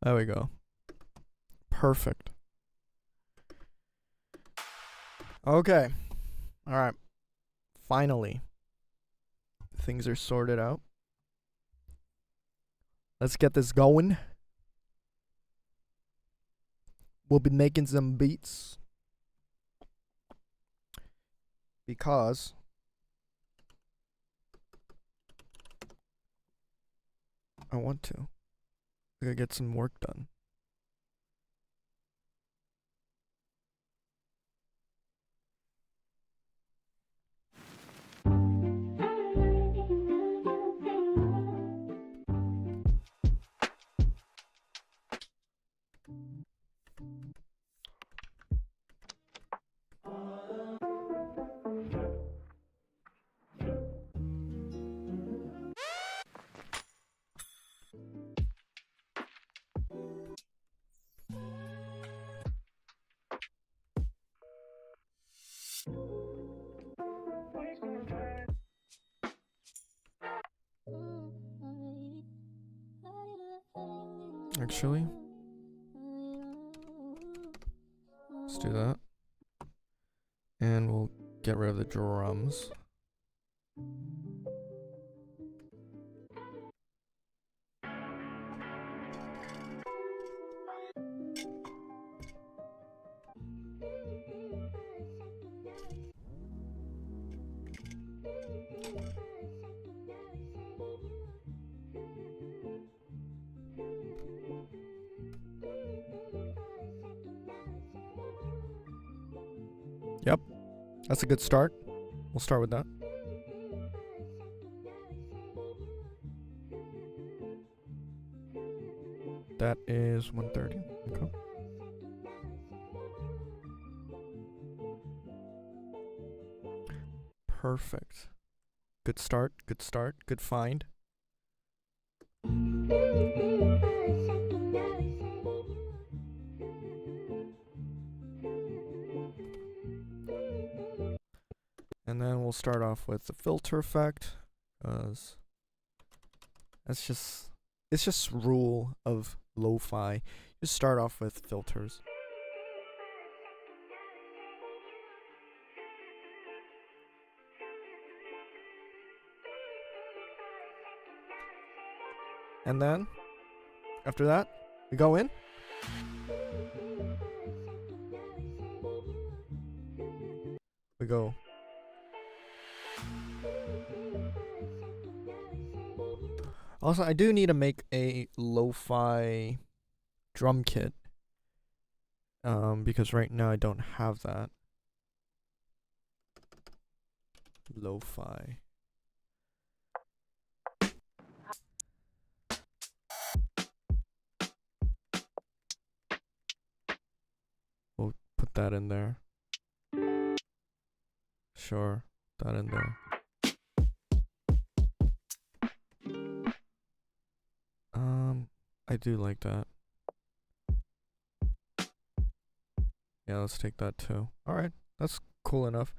There we go. Perfect. Okay. All right. Finally, things are sorted out. Let's get this going. We'll be making some beats because I want to. I gotta get some work done. Actually, let's do that. And we'll get rid of the drums. Yep, that's a good start. We'll start with that. That is 130. Okay. Perfect. Good start. Good start. Good find. And then we'll start off with the filter effect, because it's just rule of lo-fi. Just start off with filters. And then after that, we go in. We go. Also, I do need to make a lo-fi drum kit. Because right now I don't have that. Lo-fi. We'll put that in there. Sure, that in there. I do like that. Yeah, let's take that too. Alright, that's cool enough.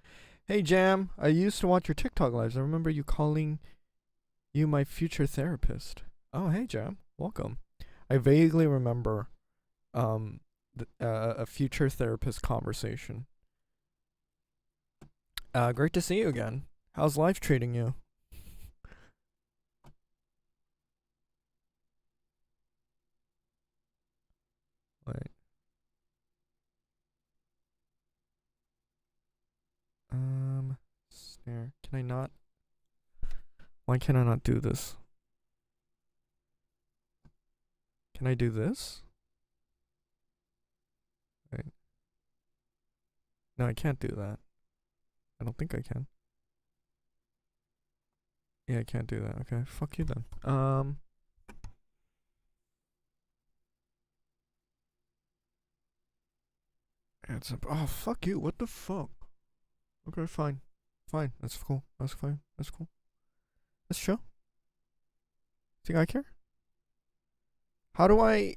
Hey Jam, I used to watch your TikTok lives. I remember you calling you my future therapist. Oh, hey Jam, welcome. I vaguely remember a future therapist conversation. Great to see you again. How's life treating you? Wait. Snare. Can I not? Why can I not do this? Can I do this? Wait. No, I can't do that. I don't think I can. Yeah, I can't do that. Okay, fuck you then. It's up. Oh, fuck you. What the fuck? Okay, fine. Fine. That's cool. That's fine. That's cool. That's chill. Think I care? How do I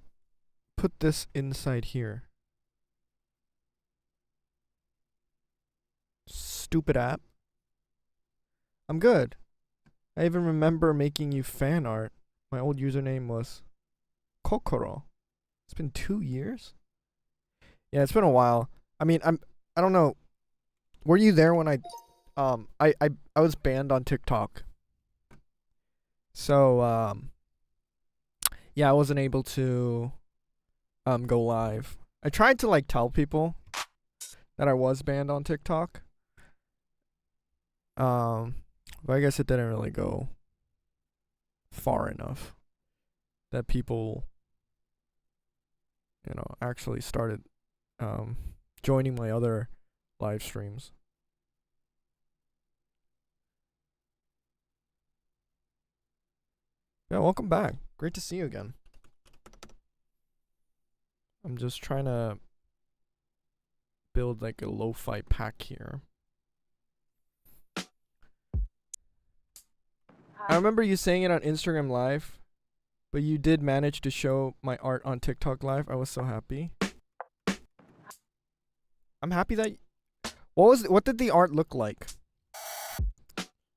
put this inside here? Stupid app. I'm good. I even remember making you fan art. My old username was Kokoro. It's been 2 years. Yeah, it's been a while. I mean, I don't know. Were you there when I was banned on TikTok? So yeah, I wasn't able to go live. I tried to like tell people that I was banned on TikTok. But I guess it didn't really go far enough that people, actually started joining my other live streams. Yeah, welcome back. Great to see you again. I'm just trying to build like a lo-fi pack here. I remember you saying it on Instagram Live, but you did manage to show my art on TikTok Live. I was so happy. I'm happy that. What did the art look like?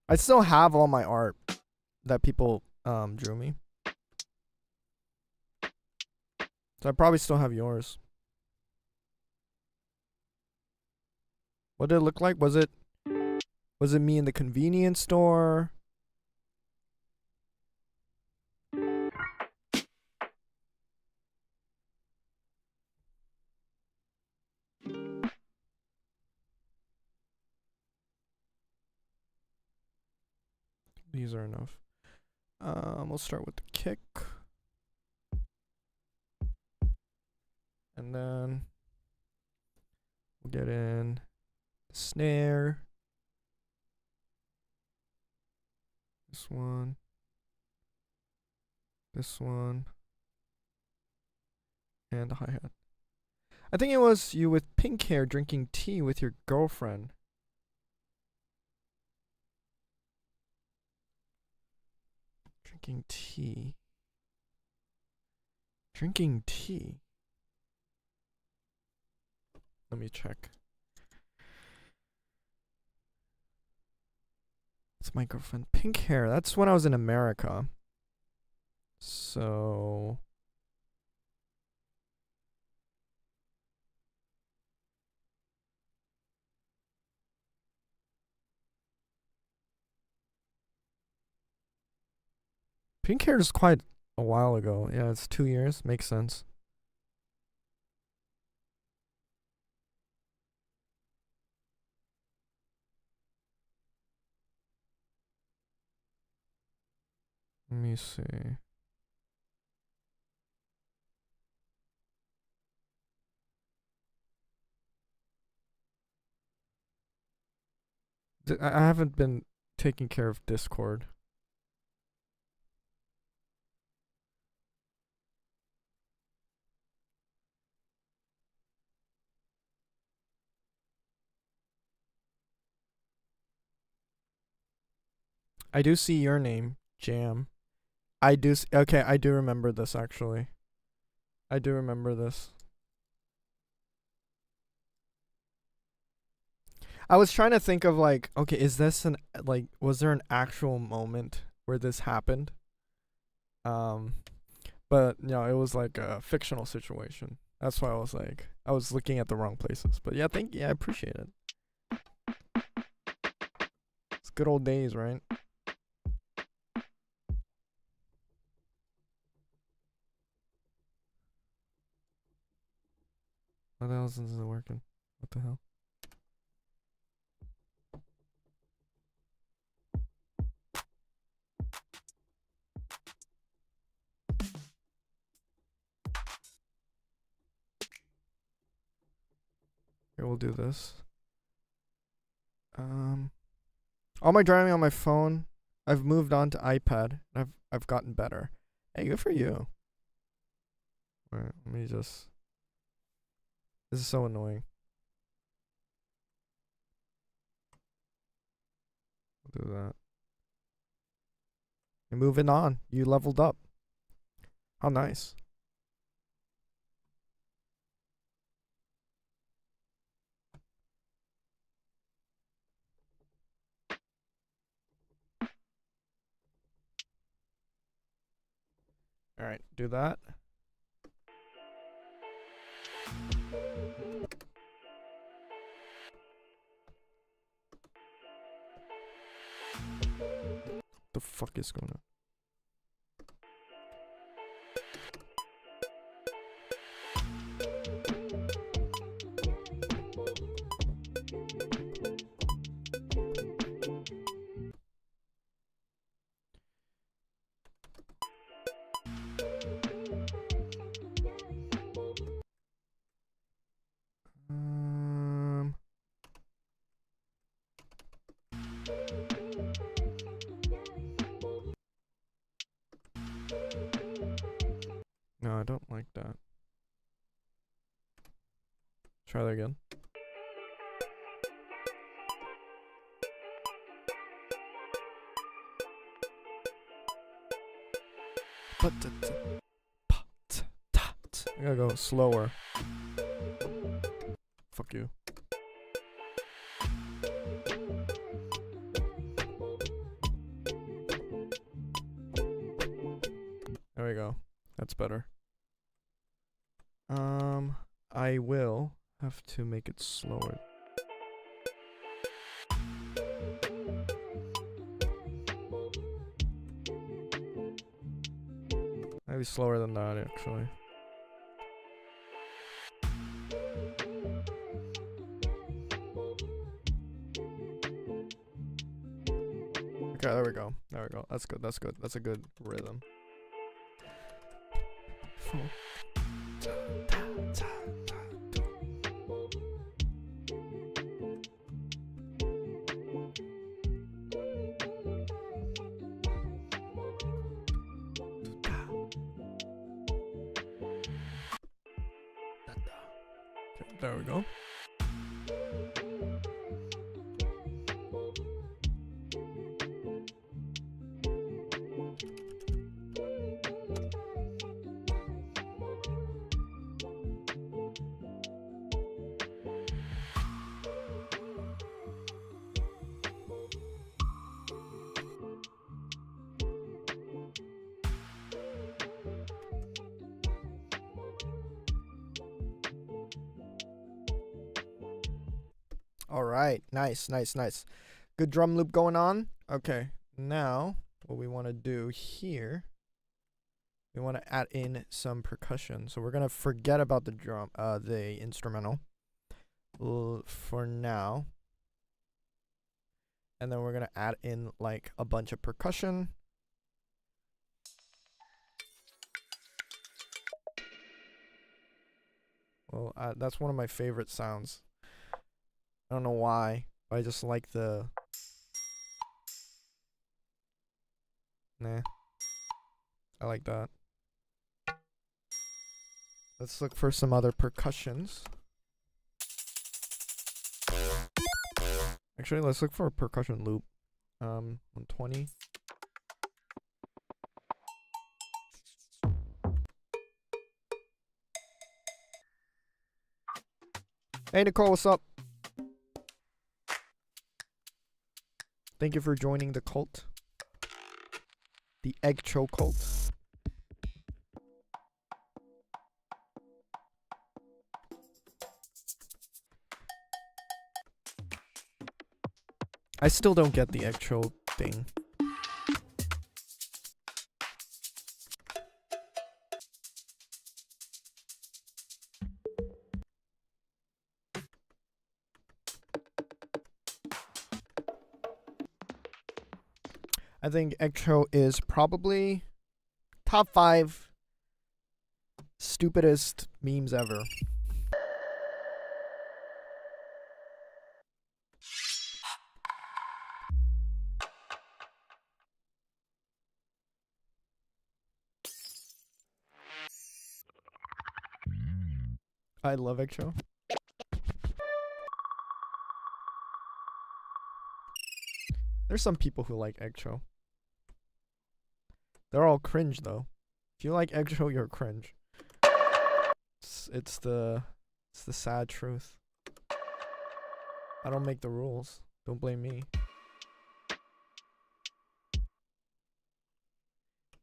I still have all my art that people drew me. So I probably still have yours. What did it look like? Was it me in the convenience store? These are enough. We'll start with the kick. And then we'll get in the snare. This one. This one. And the hi-hat. I think it was you with pink hair drinking tea with your girlfriend. Drinking tea. Drinking tea. Let me check. It's my girlfriend. Pink hair. That's when I was in America. So. Pink hair is quite a while ago. Yeah, it's 2 years. Makes sense. Let me see. I haven't been taking care of Discord. I do see your name, Jam. Okay, I do remember this actually. I do remember this. I was trying to think of like, okay, is this was there an actual moment where this happened? But it was like a fictional situation. That's why I was looking at the wrong places. But yeah, I appreciate it. It's good old days, right? What the hell isn't it working? What the hell? Here, we'll do this. All my driving on my phone. I've moved on to iPad. I've gotten better. Hey, good for you. Alright, let me just. This is so annoying. I'll do that. You're moving on. You leveled up. How nice. Alright, do that. The fuck is going on? No, I don't like that. Try that again. I gotta go slower. Fuck you. There we go. That's better. I will have to make it slower. Maybe slower than that, actually. Okay, there we go. There we go. That's good. That's good. That's a good rhythm. Okay, there we go. All right, nice. Good drum loop going on. Okay, now what we want to do here, we want to add in some percussion. So we're gonna forget about the drum, the instrumental, for now, and then we're gonna add in like a bunch of percussion. Well, that's one of my favorite sounds. I don't know why, but I just like the... Nah. I like that. Let's look for some other percussions. Actually, let's look for a percussion loop. 120. Hey Nicole, what's up? Thank you for joining the cult. The Egg Cho cult. I still don't get the Egg Cho thing. I think Egg Cho is probably top 5 stupidest memes ever. I love Egg Cho. There's some people who like Egg Cho. They're all cringe though. If you like Egg Cho, you're cringe. It's the sad truth. I don't make the rules. Don't blame me.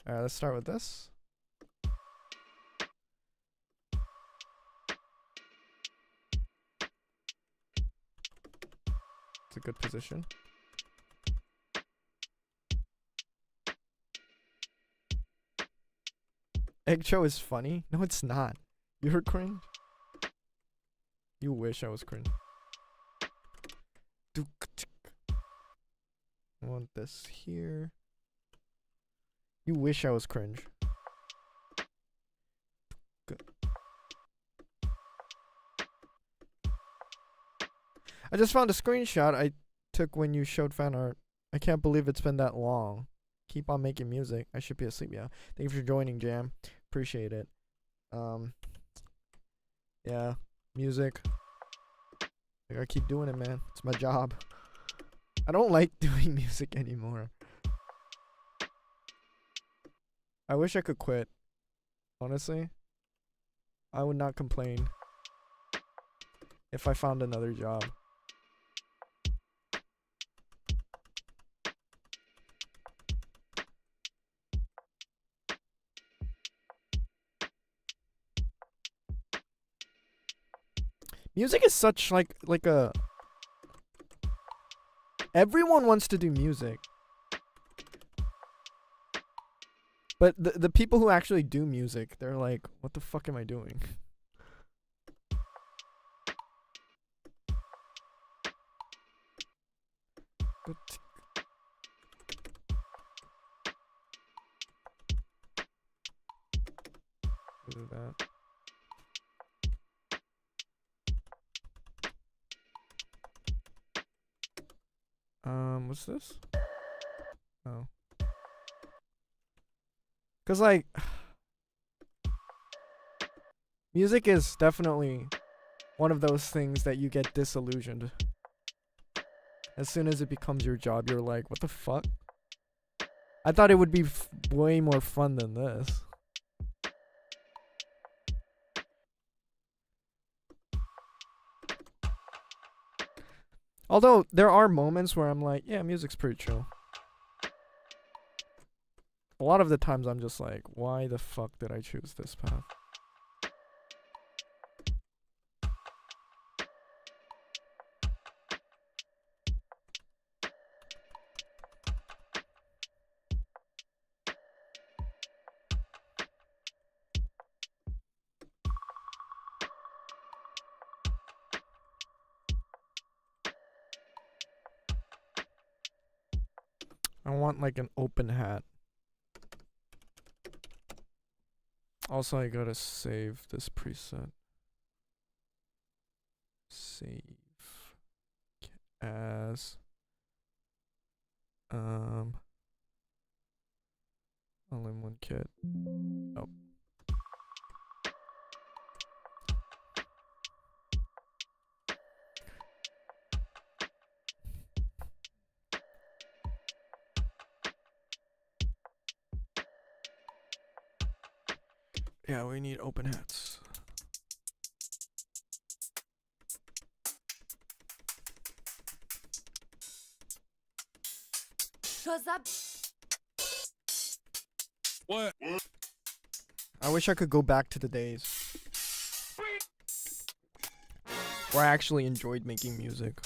Alright, let's start with this. It's a good position. Egg Cho is funny? No, it's not. You're cringe? You wish I was cringe. I want this here. You wish I was cringe. I just found a screenshot I took when you showed fan art. I can't believe it's been that long. Keep on making music. I should be asleep, yeah. Thank you for joining, Jam. Appreciate it. Yeah, music. I gotta keep doing it, man. It's my job. I don't like doing music anymore. I wish I could quit. Honestly, I would not complain if I found another job. Music is such like a everyone wants to do music. But the people who actually do music, they're like, what the fuck am I doing? Do that. What's this? Oh. Cause like music is definitely one of those things that you get disillusioned. As soon as it becomes your job, you're like, what the fuck? I thought it would be way more fun than this. Although there are moments where I'm like, yeah, music's pretty chill. A lot of the times I'm just like, why the fuck did I choose this path? I want like an open hat. Also, I gotta save this preset. Save as all-in-one kit. Oh. Yeah, we need open hats. What? I wish I could go back to the days where I actually enjoyed making music.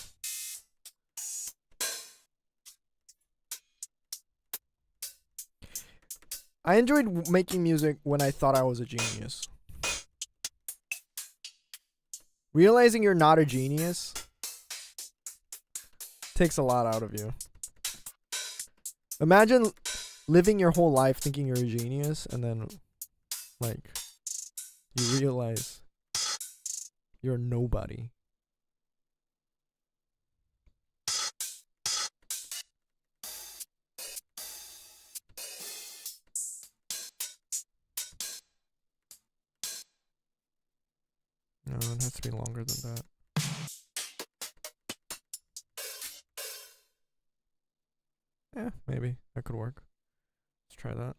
I enjoyed making music when I thought I was a genius. Realizing you're not a genius takes a lot out of you. Imagine living your whole life thinking you're a genius and then, like, you realize you're nobody. No, it has to be longer than that. Yeah, maybe that could work. Let's try that.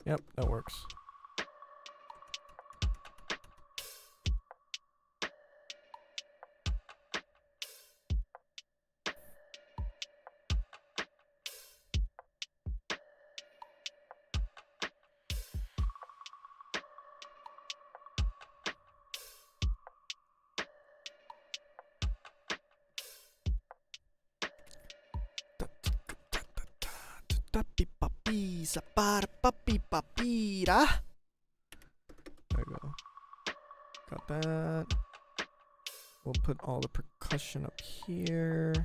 Yep, that works. There you go. Got that. We'll put all the percussion up here.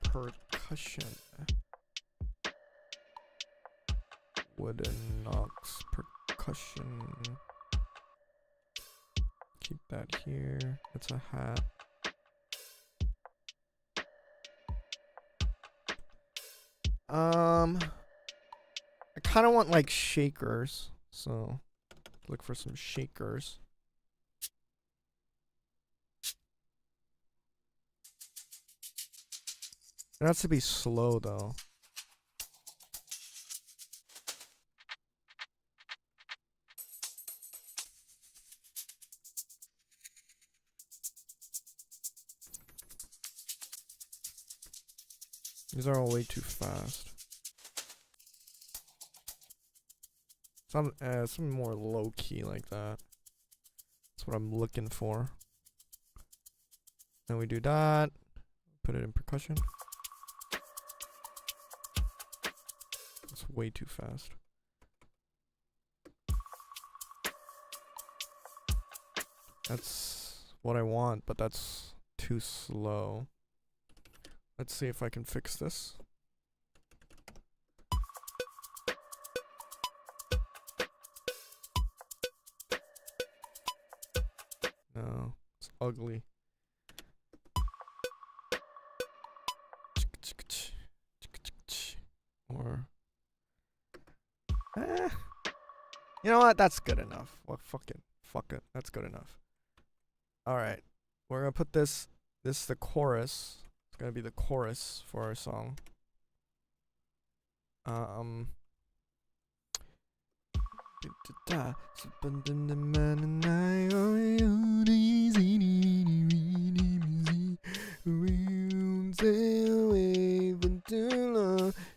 Percussion. Wooden knocks percussion. Keep that here. It's a hat. I kind of want like shakers, so look for some shakers. It has to be slow though. These are all way too fast. Some more low key like that. That's what I'm looking for. Then we do that. Put it in percussion. It's way too fast. That's what I want, but that's too slow. Let's see if I can fix this. No, it's ugly. Or you know what? That's good enough. Well, fuck it. That's good enough. All right, we're gonna put this. This is the chorus. It's gonna be the chorus for our song.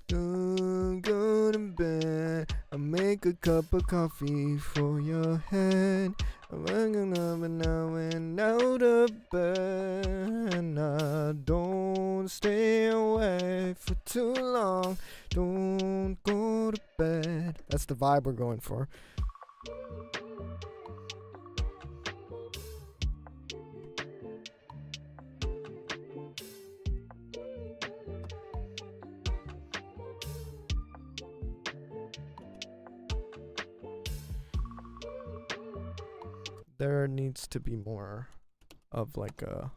Don't go to bed. I'll make a cup of coffee for your head. I'm waking up and now and out of bed. And I don't stay away for too long. Don't go to bed. That's the vibe we're going for. There needs to be more of like a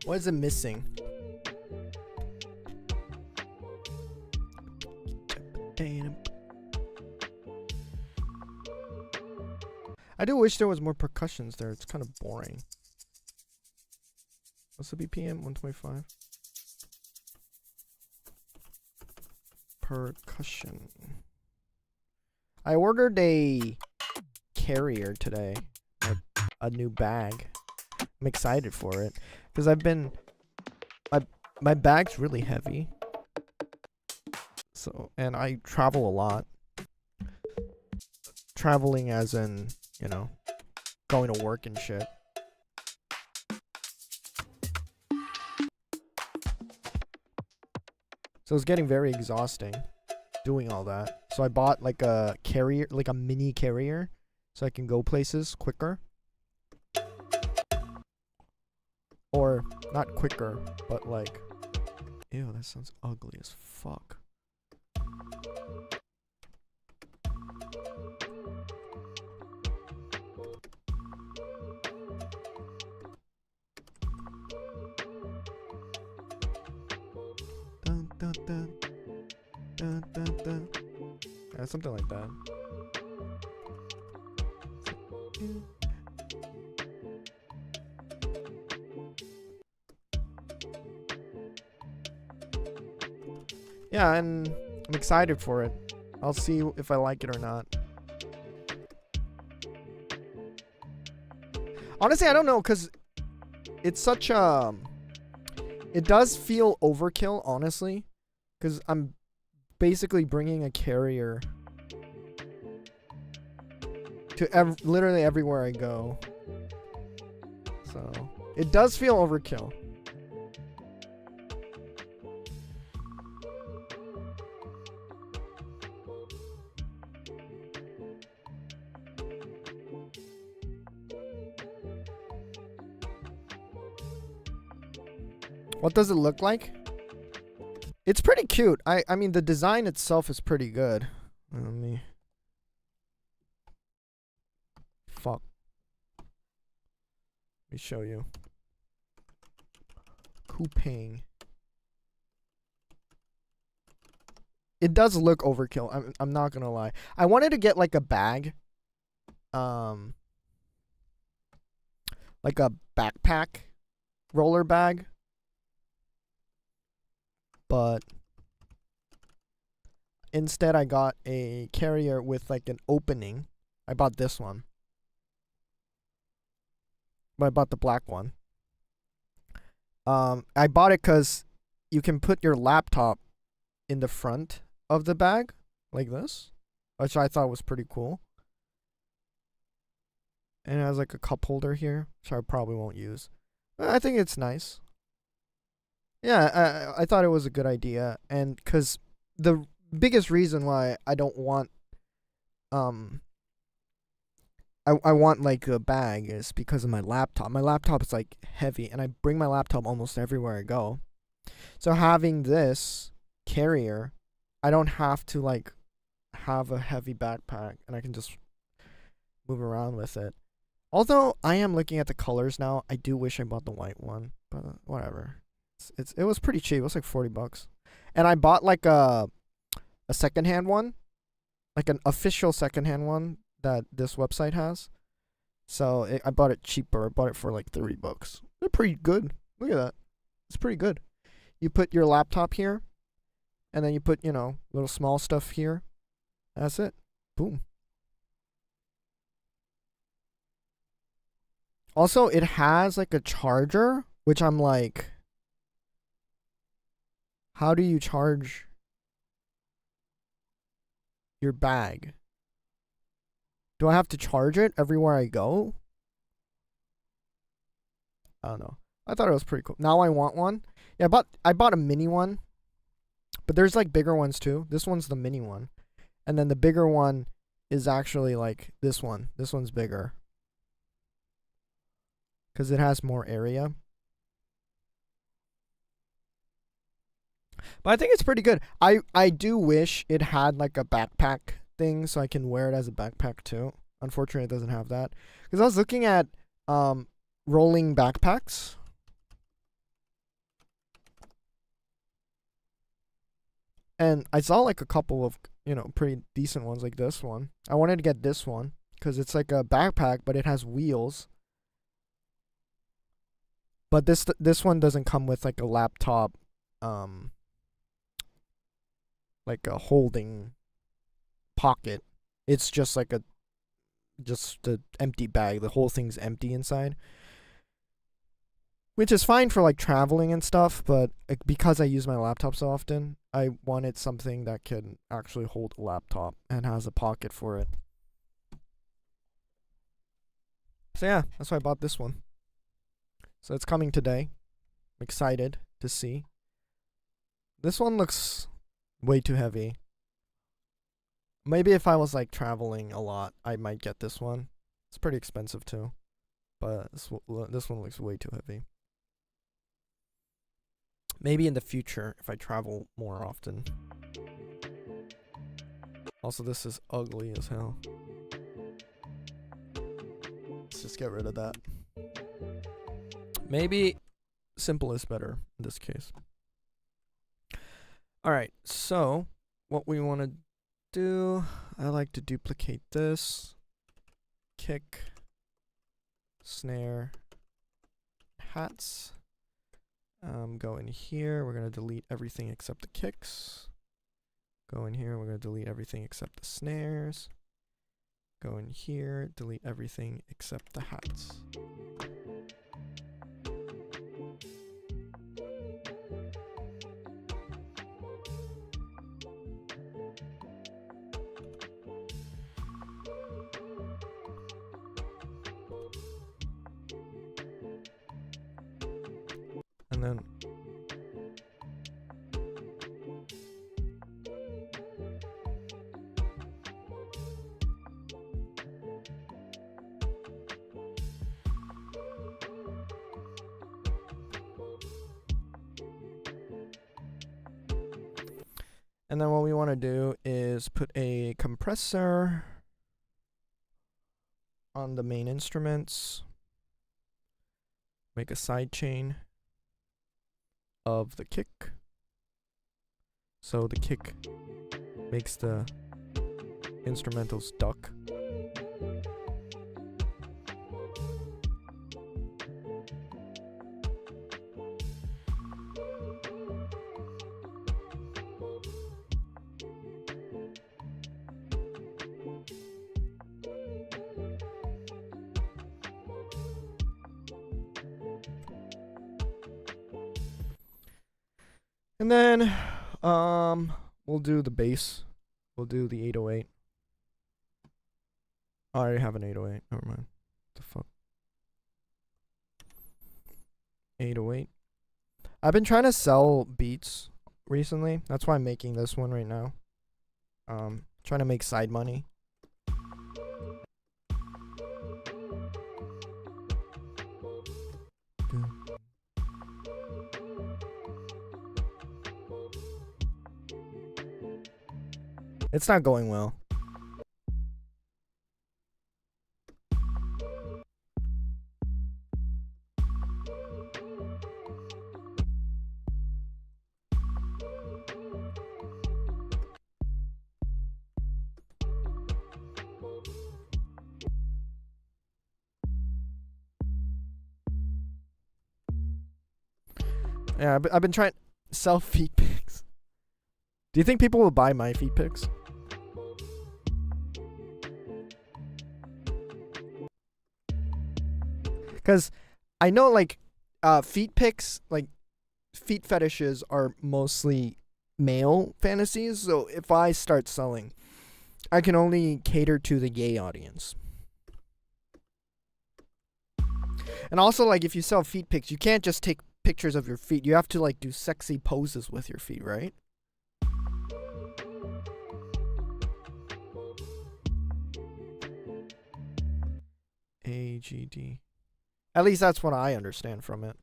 what is it missing? I do wish there was more percussions there. It's kind of boring. What's the BPM? 125. Percussion. I ordered a carrier today. A new bag. I'm excited for it. Because I've been... My bag's really heavy. So, and I travel a lot. Traveling as in, you know, going to work and shit. So it's getting very exhausting doing all that. So I bought like a carrier, like a mini carrier, so I can go places quicker. Or not quicker, but like, ew, that sounds ugly as fuck. Dun, dun, dun. Dun, dun, dun. Yeah, something like that. Yeah, and I'm excited for it. I'll see if I like it or not. Honestly, I don't know, because it's such a... It does feel overkill, honestly, because I'm basically bringing a carrier to literally everywhere I go. So, it does feel overkill. What does it look like? It's pretty cute. I mean, the design itself is pretty good. Let me... Fuck. Let me show you. Coupang. It does look overkill. I'm not gonna lie. I wanted to get like a bag. Like a backpack roller bag. But instead I got a carrier with like an opening. I bought this one. But I bought the black one. I bought it because you can put your laptop in the front of the bag like this, which I thought was pretty cool. And it has like a cup holder here, which I probably won't use. But I think it's nice. Yeah, I thought it was a good idea, and because the biggest reason why I don't want I want like a bag is because of my laptop. My laptop is like heavy, and I bring my laptop almost everywhere I go. So having this carrier, I don't have to like have a heavy backpack, and I can just move around with it. Although I am looking at the colors now, I do wish I bought the white one, but whatever. It was pretty cheap. It was like $40, and I bought like a secondhand one, like an official secondhand one that this website has. So I bought it cheaper. I bought it for like $30. They're pretty good. Look at that. It's pretty good. You put your laptop here, and then you put, you know, little small stuff here. That's it. Boom. Also, it has like a charger, which I'm like, how do you charge your bag? Do I have to charge it everywhere I go? I don't know. I thought it was pretty cool. Now I want one. Yeah, I bought a mini one, but there's like bigger ones too. This one's the mini one, and then the bigger one is actually like this one. This one's bigger because it has more area. But I think it's pretty good. I do wish it had like a backpack thing so I can wear it as a backpack too. Unfortunately, it doesn't have that. Because I was looking at rolling backpacks. And I saw like a couple of, you know, pretty decent ones like this one. I wanted to get this one because it's like a backpack, but it has wheels. But this one doesn't come with like a laptop, like a holding pocket. It's just like just an empty bag. The whole thing's empty inside, which is fine for like traveling and stuff, but because I use my laptop so often, I wanted something that can actually hold a laptop and has a pocket for it. So yeah, that's why I bought this one. So it's coming today. I'm excited to see. This one looks way too heavy. Maybe if I was like traveling a lot, I might get this one. It's pretty expensive too, but this one looks way too heavy. Maybe in the future if I travel more often. Also, this is ugly as hell. Let's just get rid of that. Maybe simple is better in this case. Alright, so what we want to do, I like to duplicate this. Kick, snare, hats. Go in here. We're going to delete everything except the kicks. Go in here, we're gonna delete everything except the snares. Go in here, delete everything except the hats. And then what we want to do is put a compressor on the main instruments. Make a side chain of the kick. So the kick makes the instrumentals duck. And then we'll do the bass. We'll do the 808. I already have an 808. Never mind. What the fuck? 808. I've been trying to sell beats recently. That's why I'm making this one right now. Trying to make side money. It's not going well. Yeah, I've been trying to sell feet pics. Do you think people will buy my feet pics? Because I know, like, feet pics, like, feet fetishes are mostly male fantasies. So if I start selling, I can only cater to the gay audience. And also, like, if you sell feet pics, you can't just take pictures of your feet. You have to, like, do sexy poses with your feet, right? AGD. At least that's what I understand from it.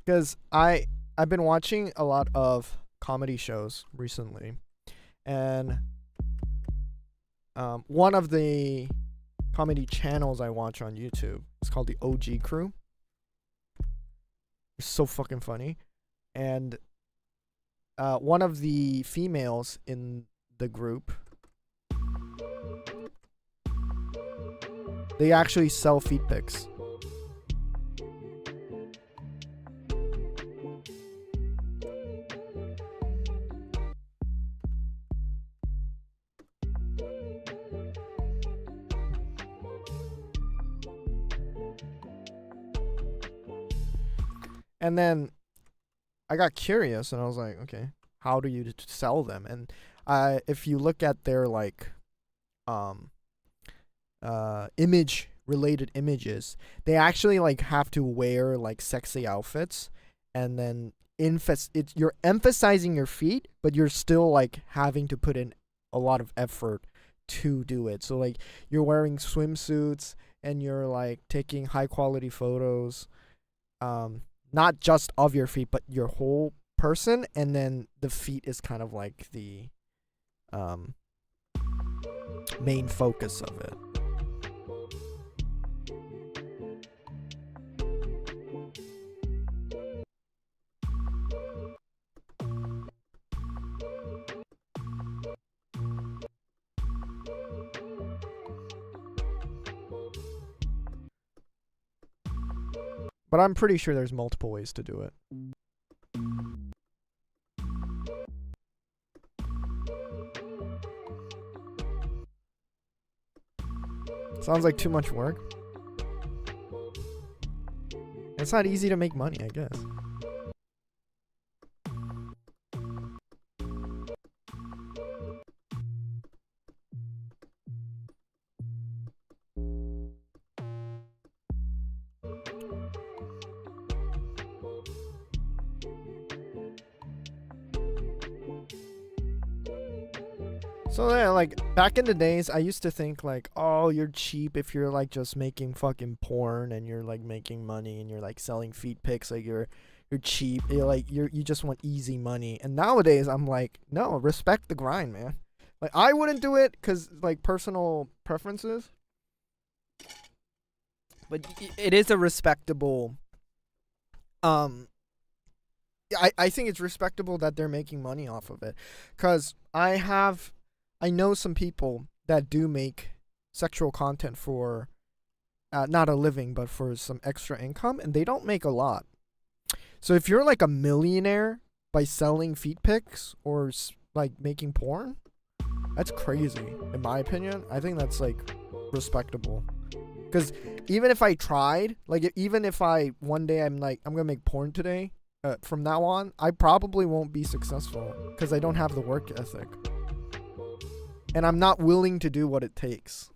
Because I've been watching a lot of comedy shows recently, and one of the comedy channels I watch on YouTube is called the OG Crew. It's so fucking funny, and one of the females in the group, they actually sell feet pics. And then I got curious and I was like, okay, how do you sell them? And if you look at their, like, image related images, they actually, like, have to wear, like, sexy outfits, and then you're emphasizing your feet, but you're still, like, having to put in a lot of effort to do it. So, like, you're wearing swimsuits and you're, like, taking high quality photos, not just of your feet, but your whole person, and then the feet is kind of like the main focus of it. But I'm pretty sure there's multiple ways to do it. Sounds like too much work. It's not easy to make money, I guess. So yeah, like back in the days, I used to think like, oh, you're cheap if you're like just making fucking porn and you're like making money and you're like selling feet pics, like you're cheap. You just want easy money. And nowadays, I'm like, no, respect the grind, man. Like I wouldn't do it because like personal preferences, but it is a respectable. I think it's respectable that they're making money off of it, because I know some people that do make sexual content for not a living, but for some extra income, and they don't make a lot. So if you're like a millionaire by selling feet pics or like making porn, that's crazy, in my opinion. I think that's like respectable. Because even if I tried, like even if I one day I'm like, I'm going to make porn today, from now on, I probably won't be successful because I don't have the work ethic. And I'm not willing to do what it takes.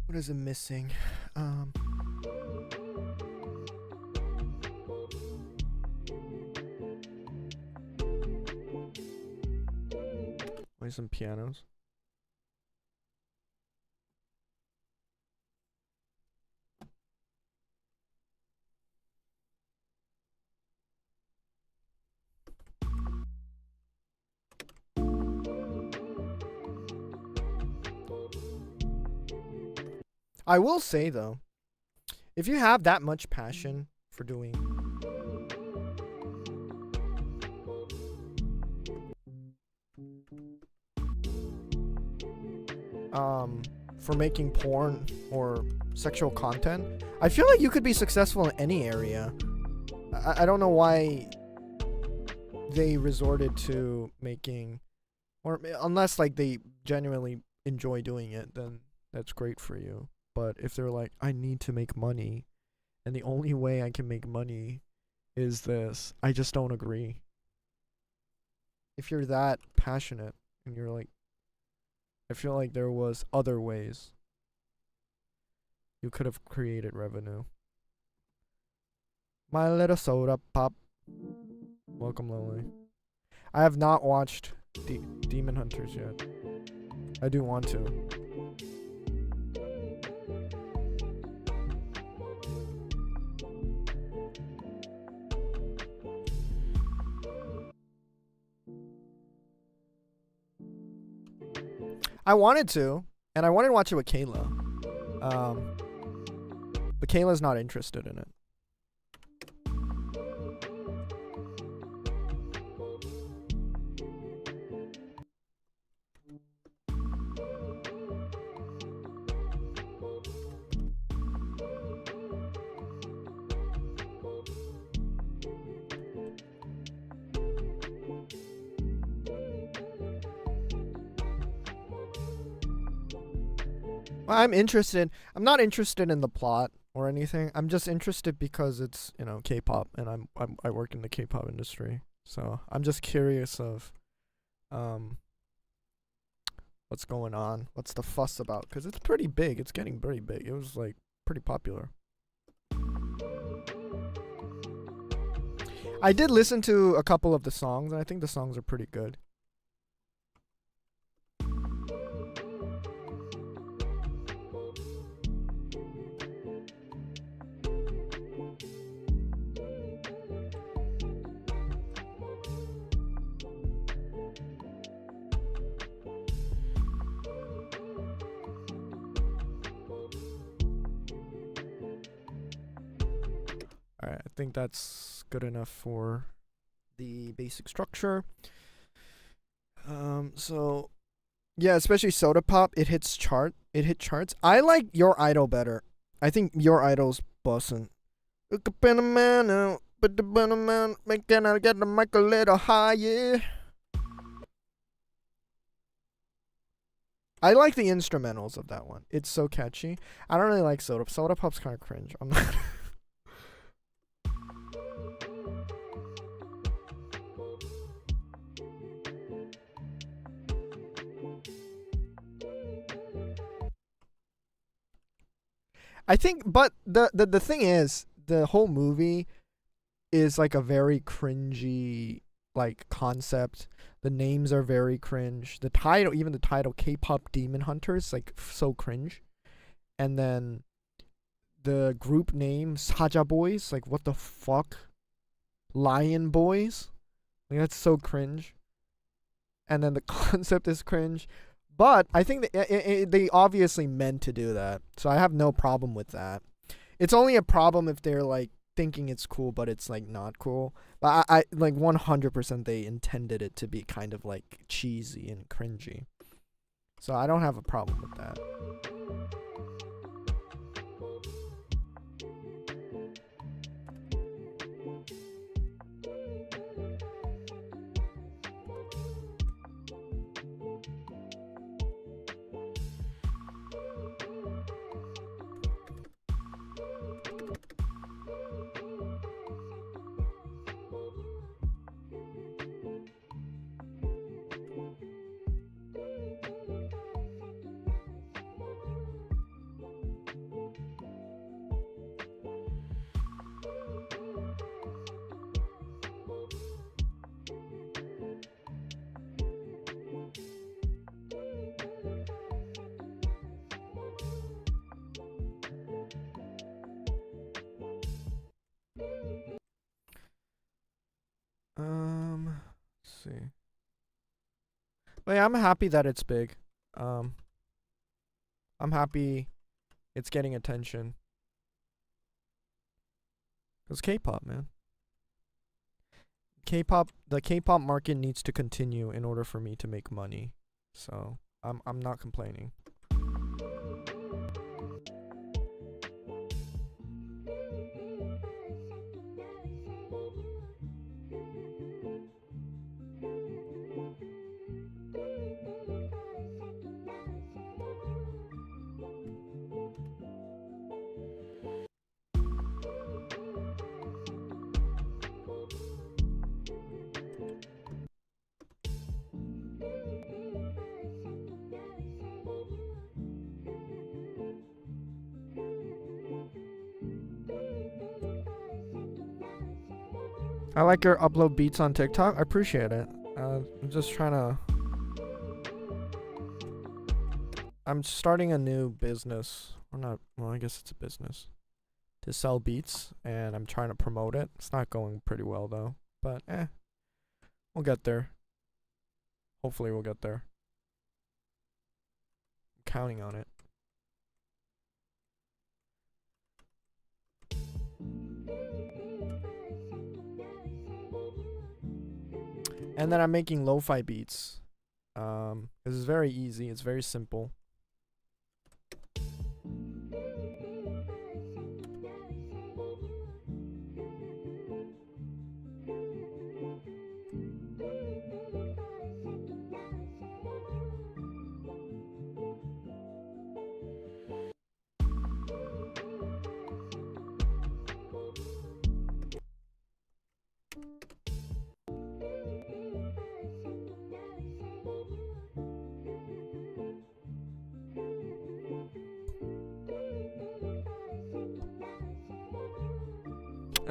What is it missing? Play some pianos. I will say though, if you have that much passion for doing for making porn or sexual content, I feel like you could be successful in any area. I don't know why they resorted to making, or unless like they genuinely enjoy doing it, then that's great for you. But if they're like, I need to make money, and the only way I can make money is this, I just don't agree. If you're that passionate and you're like, I feel like there was other ways you could have created revenue. My little soda pop. Welcome, Lily. I have not watched Demon Hunters yet. I do want to. I wanted to, and I wanted to watch it with Kayla. But Kayla's not interested in it. I'm interested. I'm not interested in the plot or anything. I'm just interested because it's, you know, K-pop, and I work in the K-pop industry, so I'm just curious of, what's going on, what's the fuss about? Because it's pretty big. It's getting pretty big. It was like pretty popular. I did listen to a couple of the songs, and I think the songs are pretty good. Alright, I think that's good enough for the basic structure. So yeah, especially Soda Pop, it hit charts. I like Your Idol better. I think Your Idol's bussin'. Look up in a man, but the man, making I get the mic a little higher. I like the instrumentals of that one. It's so catchy. I don't really like Soda. Soda Pop's kind of cringe. I'm not. I think, but the thing is, the whole movie is like a very cringy like concept. The names are very cringe. The title, even the title, K-pop Demon Hunters, like so cringe. And then the group name Saja Boys, like what the fuck, Lion Boys, like that's so cringe. And then the concept is cringe. But I think that they obviously meant to do that, so I have no problem with that. It's only a problem if they're like thinking it's cool, but it's like not cool. But I like 100% they intended it to be kind of like cheesy and cringy, so I don't have a problem with that. Let's see. But yeah, I'm happy that it's big. Um, I'm happy it's getting attention. Cause K-pop, man. The K-pop market needs to continue in order for me to make money. So I'm not complaining. I like your upload beats on TikTok. I appreciate it. I'm just trying to... I'm starting a new business. Or not, well, I guess it's a business. To sell beats, and I'm trying to promote it. It's not going pretty well, though. But, we'll get there. Hopefully we'll get there. I'm counting on it. And then I'm making lo-fi beats. Because it's very easy. It's very simple.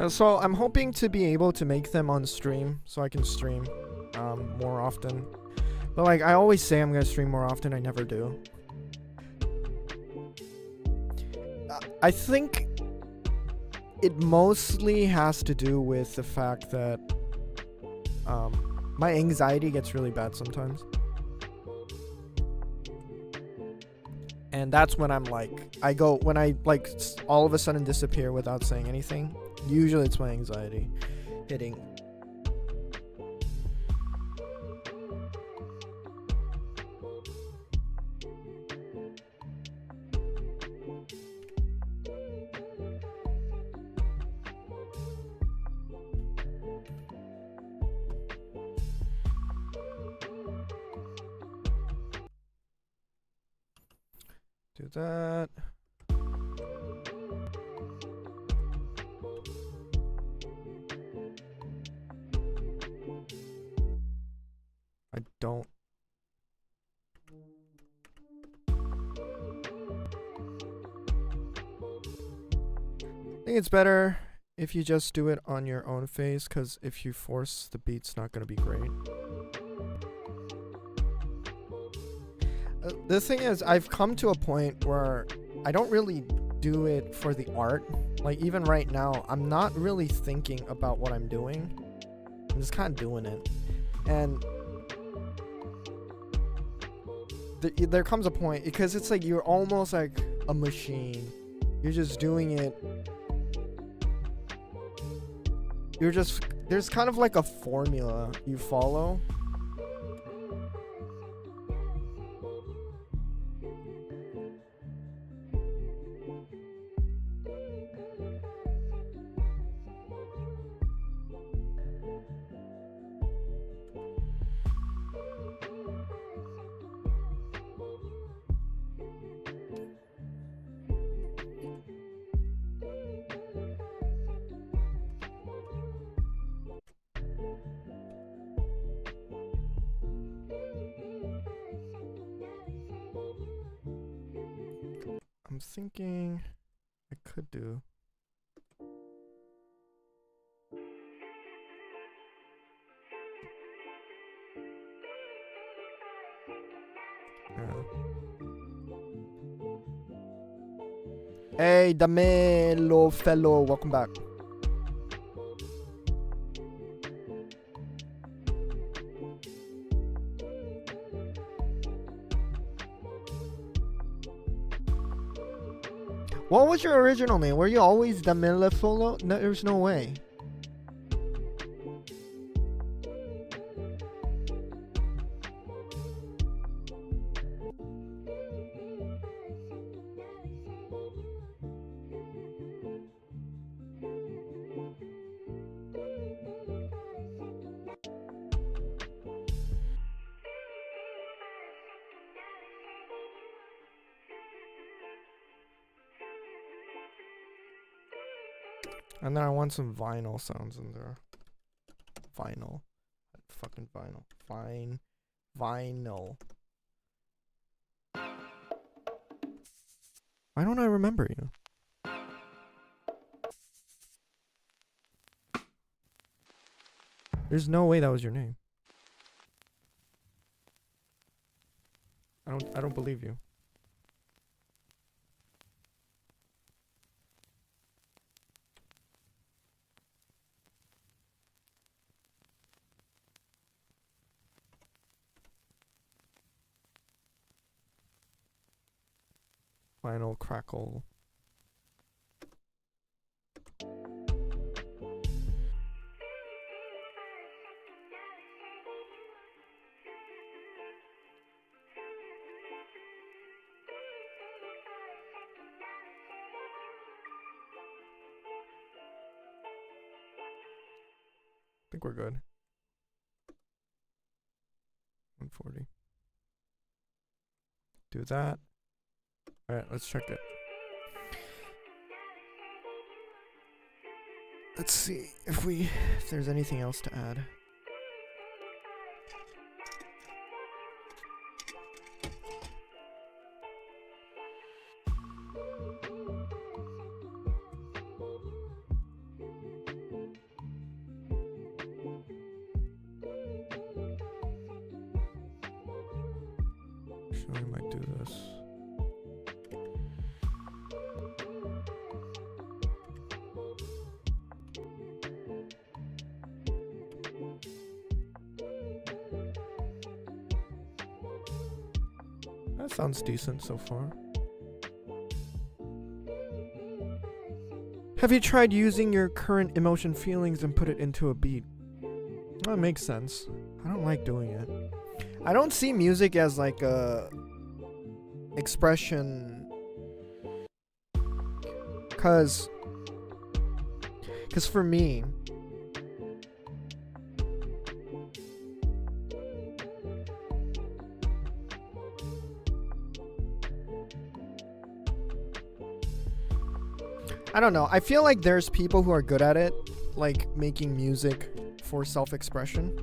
So I'm hoping to be able to make them on stream, so I can stream more often. But like I always say I'm gonna stream more often, I never do. I think it mostly has to do with the fact that my anxiety gets really bad sometimes. And that's when I'm like, when I like all of a sudden disappear without saying anything. Usually it's my anxiety hitting. Do that. I don't. I think it's better if you just do it on your own face, because if you force the beat's not going to be great. The thing is, I've come to a point where I don't really do it for the art. Like, even right now, I'm not really thinking about what I'm doing. I'm just kind of doing it. And there comes a point, because it's like you're almost like a machine. You're just doing it. There's kind of like a formula you follow. I'm thinking I could do. Yeah. Hey, Damelo fellow, welcome back. What was your original name? Were you always Damelo fellow? No, there's no way. And then I want some vinyl sounds in there. Vinyl. Fucking vinyl. Fine. Vinyl. Why don't I remember you? There's no way that was your name. I don't believe you. Final crackle. I think we're good. 140. Do that. Alright, let's check it. Let's see if there's anything else to add. Actually, I might do this. That sounds decent so far. Have you tried using your current emotion feelings and put it into a beat? That makes sense. I don't like doing it. I don't see music as like a expression, cause for me, I don't know. I feel like there's people who are good at it, like making music for self-expression.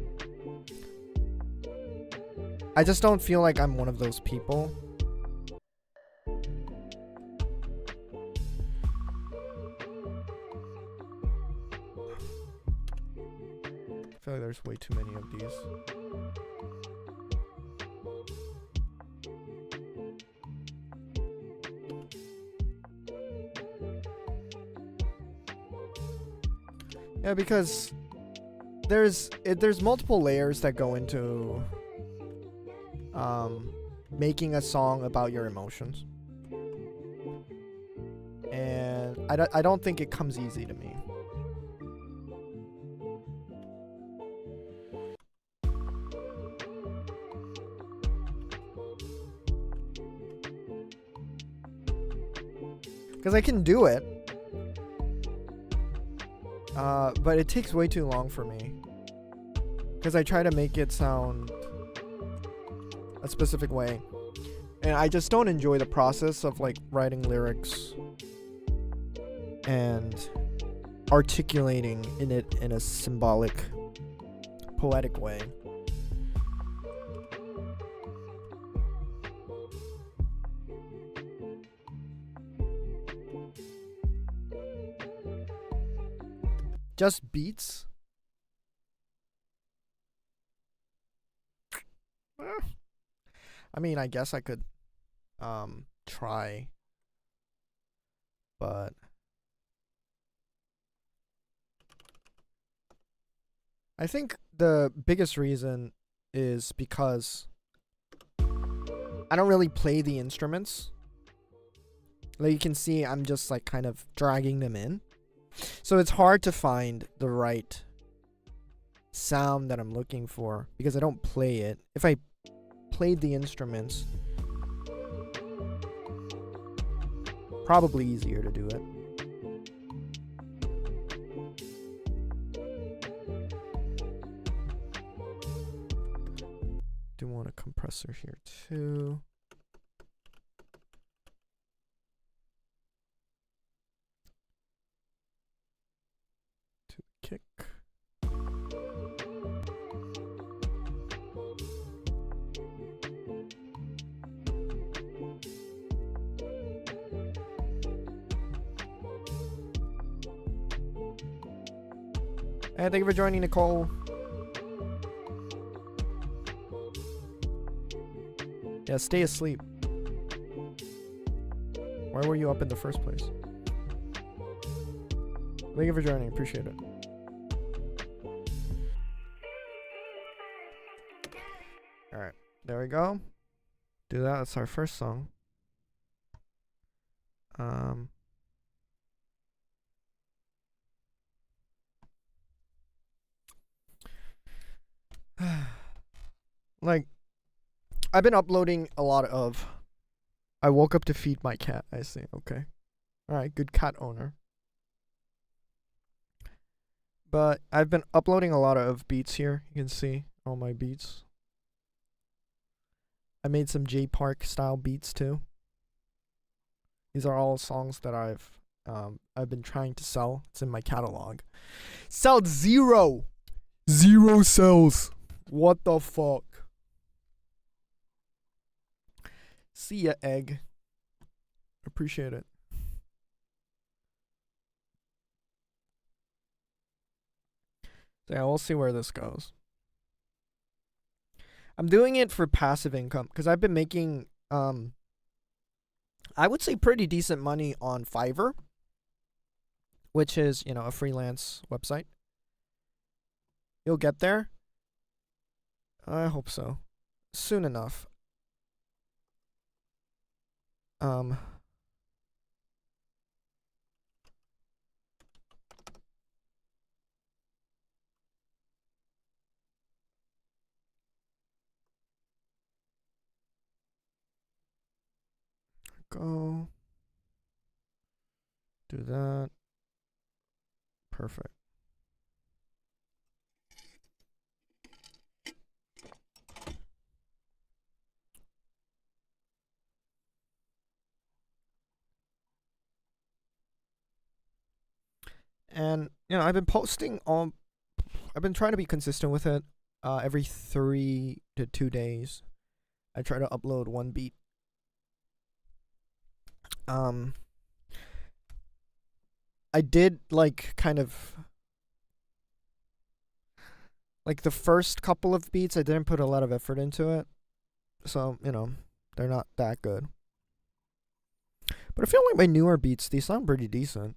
I just don't feel like I'm one of those people. I feel like there's way too many of these. Yeah, because there's multiple layers that go into making a song about your emotions, and I don't think it comes easy to me. Because I can do it, but it takes way too long for me. Because I try to make it sound a specific way, and I just don't enjoy the process of like writing lyrics and articulating in it in a symbolic, poetic way. Just beats? I mean, I guess I could try, but I think the biggest reason is because I don't really play the instruments. Like you can see, I'm just like kind of dragging them in. So it's hard to find the right sound that I'm looking for because I don't play it. If I played the instruments, probably easier to do it. Do want a compressor here too. To the kick. Hey, thank you for joining, Nicole. Yeah, stay asleep. Why were you up in the first place? Thank you for joining. Appreciate it. Alright, there we go. Do that. That's our first song. Like, I've been uploading a lot of. I woke up to feed my cat. I see. Okay. Alright, good cat owner. But I've been uploading a lot of beats here. You can see all my beats. I made some J Park style beats too. These are all songs that I've been trying to sell. It's in my catalog. Sold 0. 0 sales. What the fuck? See ya, egg. Appreciate it. So yeah, we'll see where this goes. I'm doing it for passive income because I've been making I would say pretty decent money on Fiverr, which is, you know, a freelance website. You'll get there. I hope so. Soon enough. Go. Do that. Perfect. And, you know, I've been posting on. I've been trying to be consistent with it. Every 3 to 2 days, I try to upload one beat. I did like kind of like the first couple of beats. I didn't put a lot of effort into it, so you know they're not that good. But I feel like my newer beats, they sound pretty decent.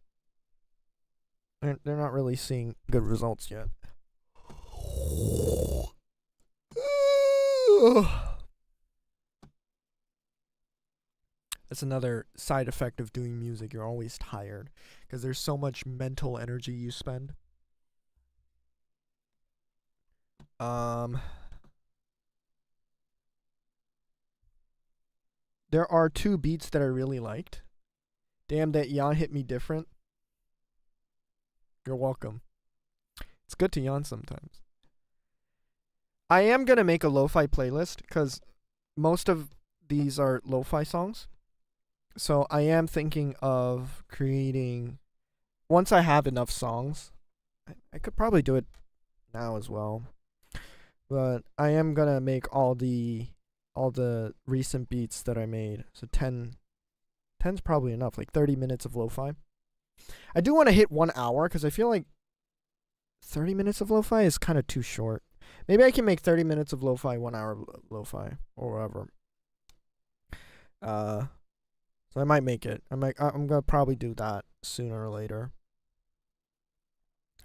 They're not really seeing good results yet. That's another side effect of doing music. You're always tired because there's so much mental energy you spend. There are 2 beats that I really liked. Damn, that yawn hit me different. You're welcome. It's good to yawn sometimes. I am gonna make a lo-fi playlist because most of these are lo-fi songs. So I am thinking of creating, once I have enough songs, I could probably do it now as well. But I am gonna make all the recent beats that I made. So 10's probably enough, like 30 minutes of lo-fi. I do want to hit 1 hour because I feel like 30 minutes of lo-fi is kind of too short. Maybe I can make 30 minutes of lo-fi, 1 hour lo-fi, or whatever. So I might make it. I'm gonna probably do that sooner or later.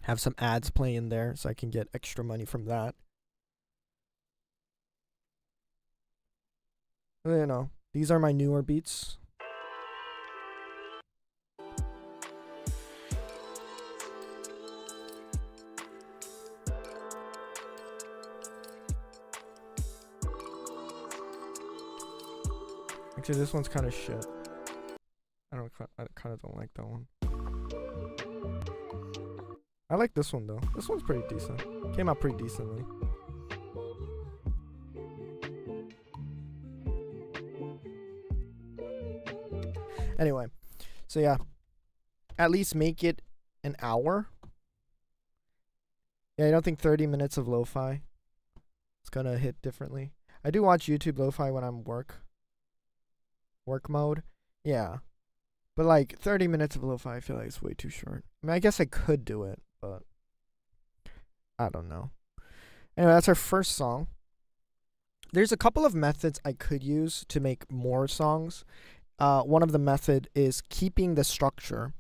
Have some ads play in there so I can get extra money from that. You know, these are my newer beats. Actually, this one's kind of shit. I kind of don't like that one. I like this one though. This one's pretty decent. Came out pretty decently. Anyway, so yeah, at least make it an hour. Yeah, I don't think 30 minutes of lo-fi is gonna hit differently. I do watch YouTube lo-fi when I'm work mode. Yeah. But like 30 minutes of lo-fi, I feel like it's way too short. I mean, I guess I could do it, but I don't know. Anyway, that's our first song. there's a couple of methods I could use to make more songs. One of the method is keeping the structure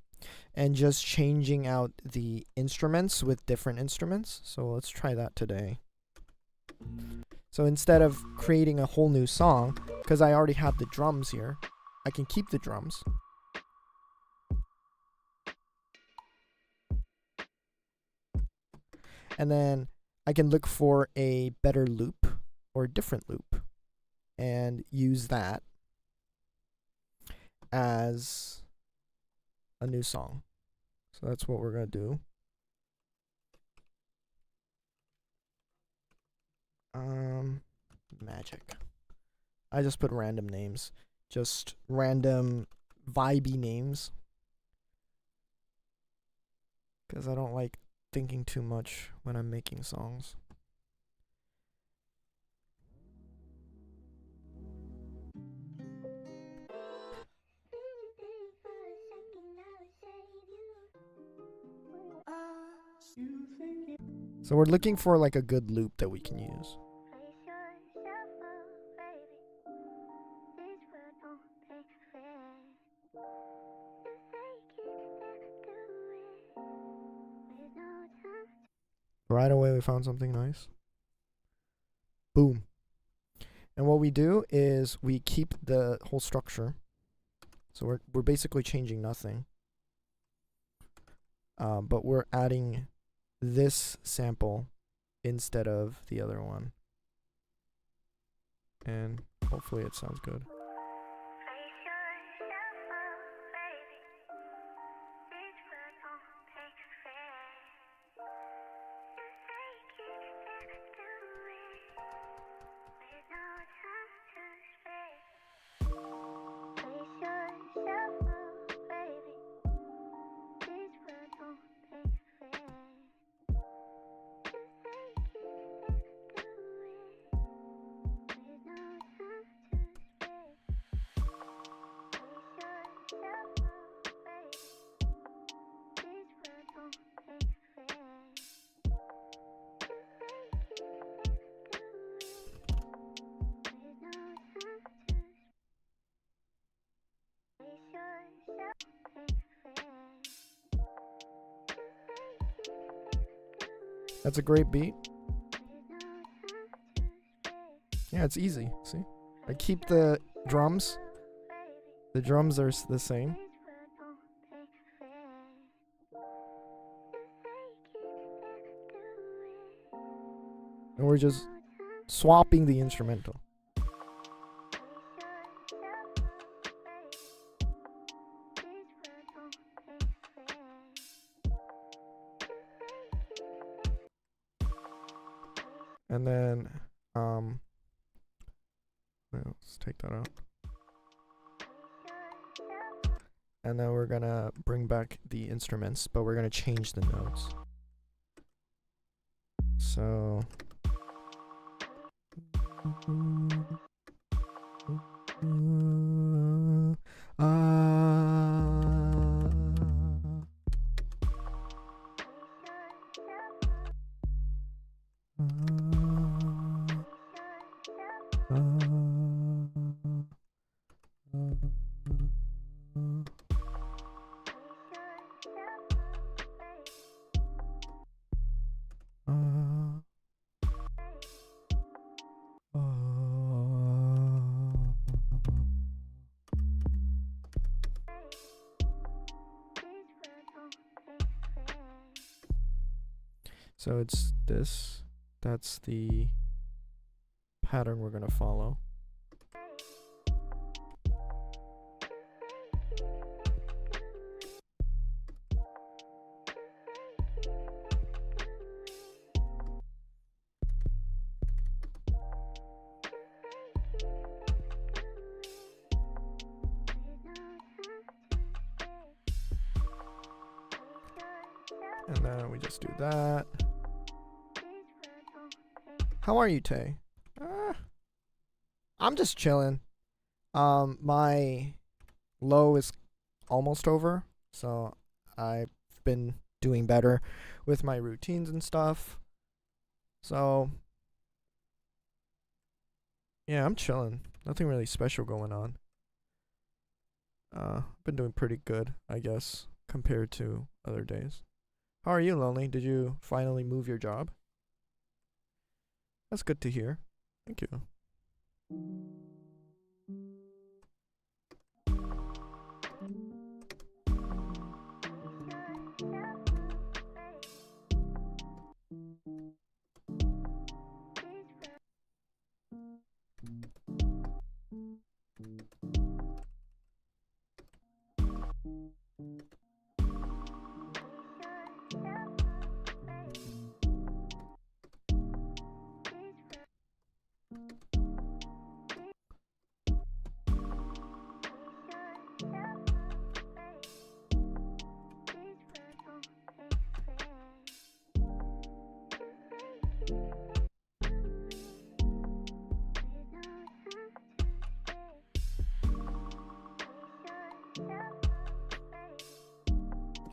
and just changing out the instruments with different instruments. So let's try that today. So instead of creating a whole new song, because I already have the drums here, I can keep the drums. And then I can look for a better loop or a different loop and use that as a new song. So that's what we're going to do. Magic. I just put random names. Just random vibey names. Because I don't like thinking too much when I'm making songs. So we're looking for like a good loop that we can use. Right away we found something nice. Boom. And what we do is we keep the whole structure. So we're basically changing nothing. But we're adding this sample instead of the other one. And hopefully it sounds good. That's a great beat. Yeah, it's easy. See? I keep the drums. The drums are the same. And we're just swapping the instrumental. And then, let's take that out. And then we're gonna bring back the instruments, but we're gonna change the notes. So. So it's this. That's the pattern we're going to follow. And then we just do that. How are you, Tay? I'm just chilling. My low is almost over, so I've been doing better with my routines and stuff. So Yeah, I'm chilling. Nothing really special going on. Been doing pretty good, I guess, compared to other days. How are you, Lonely? Did you finally move your job? That's good to hear. Thank you.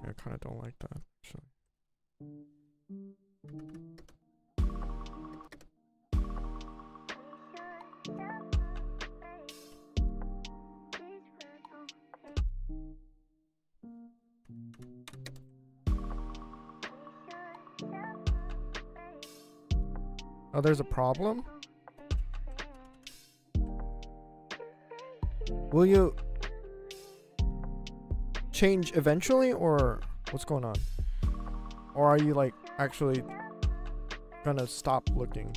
I kind of don't like that, actually. Oh, there's a problem? Will you change eventually, or what's going on? Or are you like actually gonna stop looking?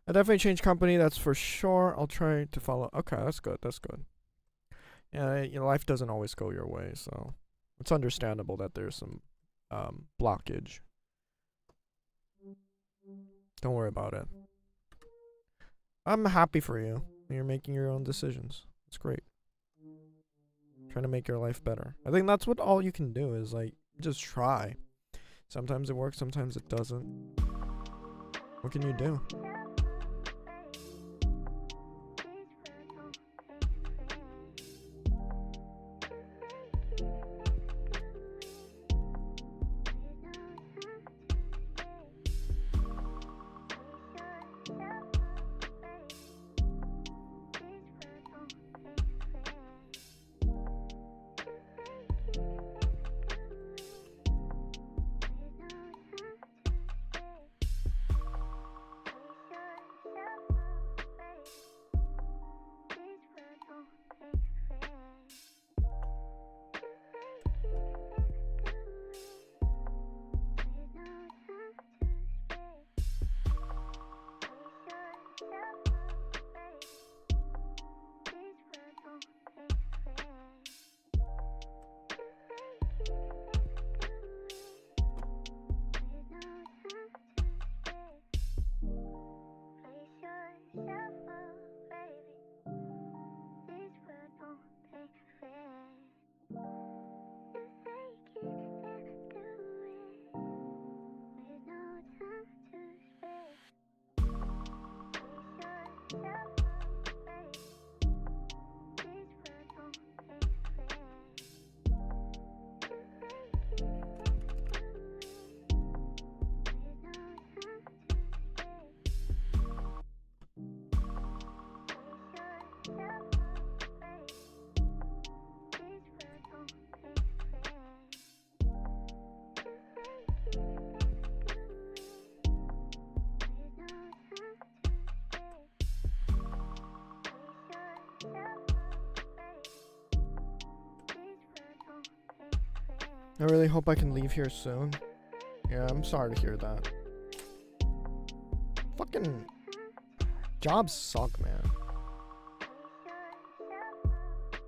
I definitely change company, that's for sure. I'll try to follow. Okay, that's good. That's good. Yeah, you know, life doesn't always go your way, so it's understandable that there's some blockage. Don't worry about it. I'm happy for you. You're making your own decisions. It's great. Trying to make your life better. I think that's what all you can do is like just try. Sometimes it works, sometimes it doesn't. What can you do? I really hope I can leave here soon. Yeah, I'm sorry to hear that. Fucking jobs suck, man.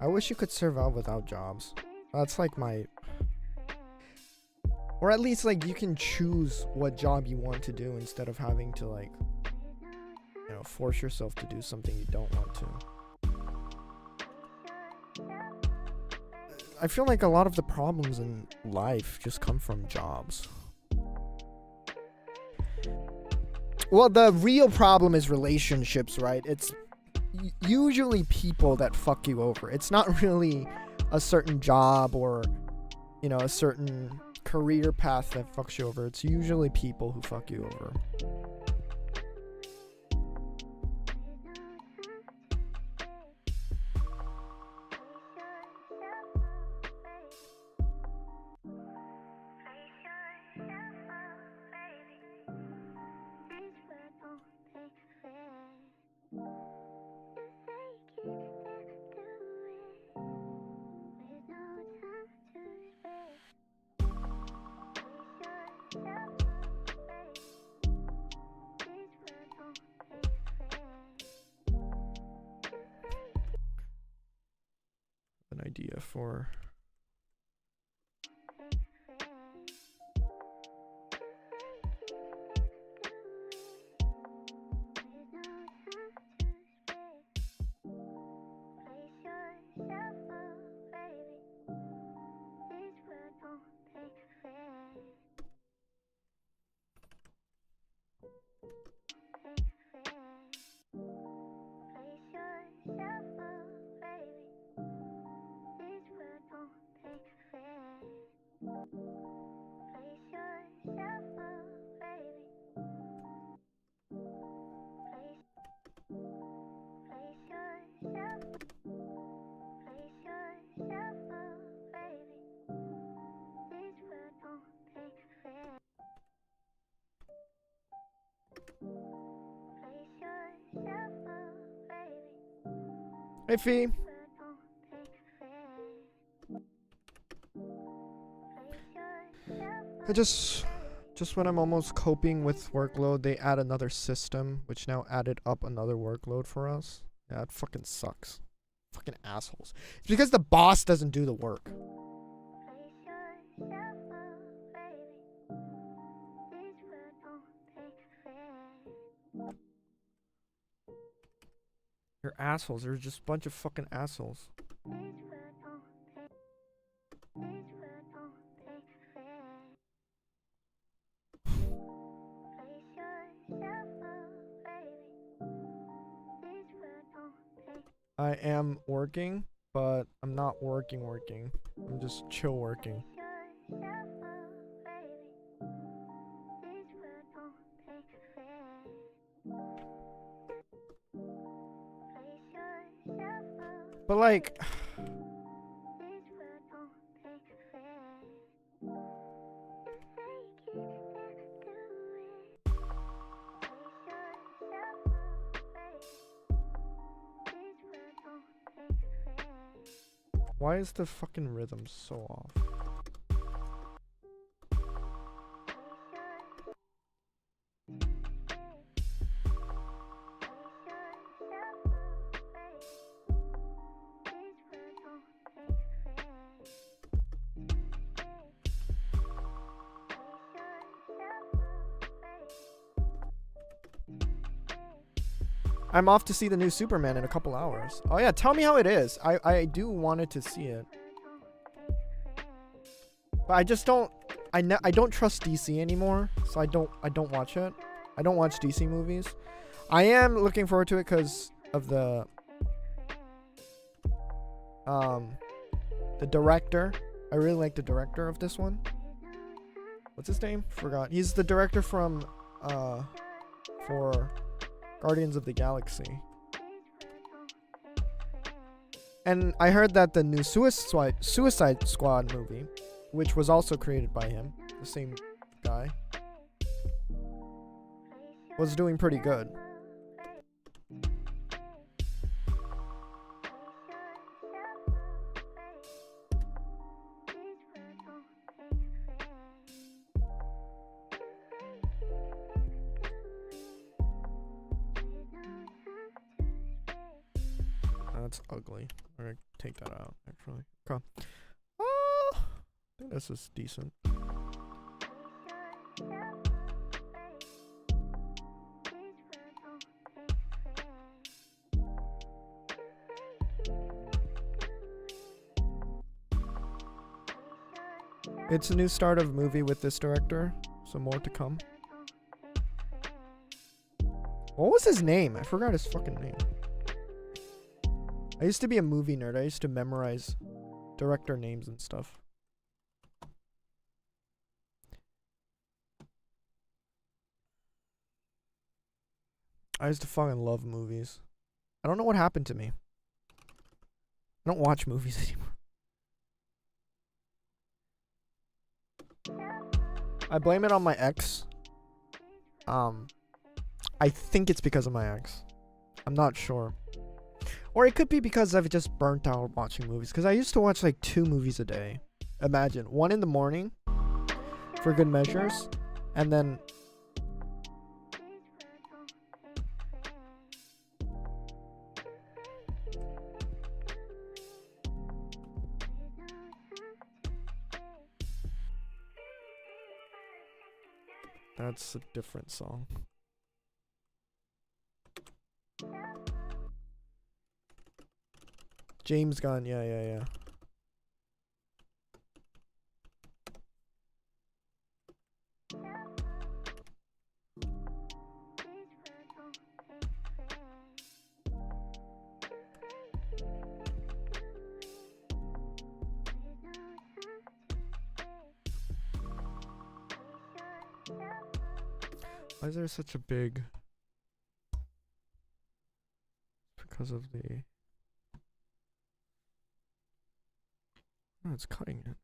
I wish you could survive without jobs. That's like my... Or at least like you can choose what job you want to do instead of having to like, you know, force yourself to do something you don't want to. I feel like a lot of the problems in life just come from jobs. Well, the real problem is relationships, right? It's usually people that fuck you over. It's not really a certain job or, you know, a certain career path that fucks you over. It's usually people who fuck you over. An idea for... Hey, Fee. I just when I'm almost coping with workload, they add another system, which now added up another workload for us. Yeah, it fucking sucks. Fucking assholes. It's because the boss doesn't do the work. They're assholes. They're just a bunch of fucking assholes. I am working, but I'm not working. I'm just chill working. But like... Why is the fucking rhythm so off? I'm off to see the new Superman in a couple hours. Oh yeah, tell me how it is. I do wanted to see it. But I just don't I don't trust DC anymore, so I don't watch it. I don't watch DC movies. I am looking forward to it cuz of the director. I really like the director of this one. What's his name? Forgot. He's the director from for Guardians of the Galaxy. And I heard that the new Suicide Squad movie, which was also created by him, the same guy, was doing pretty good. that's ugly. I'm gonna take that out, actually. Okay. I think this is decent. It's a new start of a movie with this director, so more to come. What was his name? I forgot his fucking name. I used to be a movie nerd. I used to memorize director names and stuff. I used to fucking love movies. I don't know what happened to me. I don't watch movies anymore. I blame it on my ex. I think it's because of my ex. I'm not sure. Or it could be because I've just burnt out watching movies. Because I used to watch like 2 movies a day. Imagine. 1 in the morning for good measures. And then... That's a different song. James Gunn, yeah. Why is there such a big... Because of the... Oh, it's cutting it.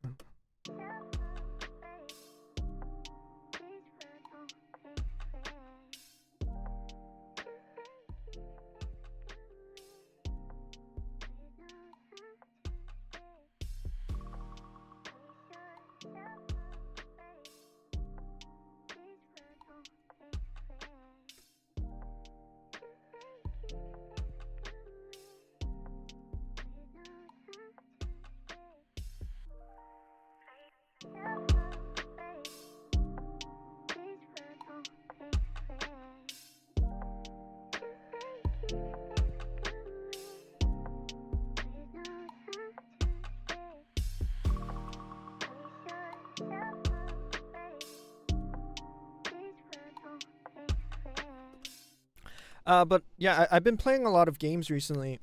But yeah, I've been playing a lot of games recently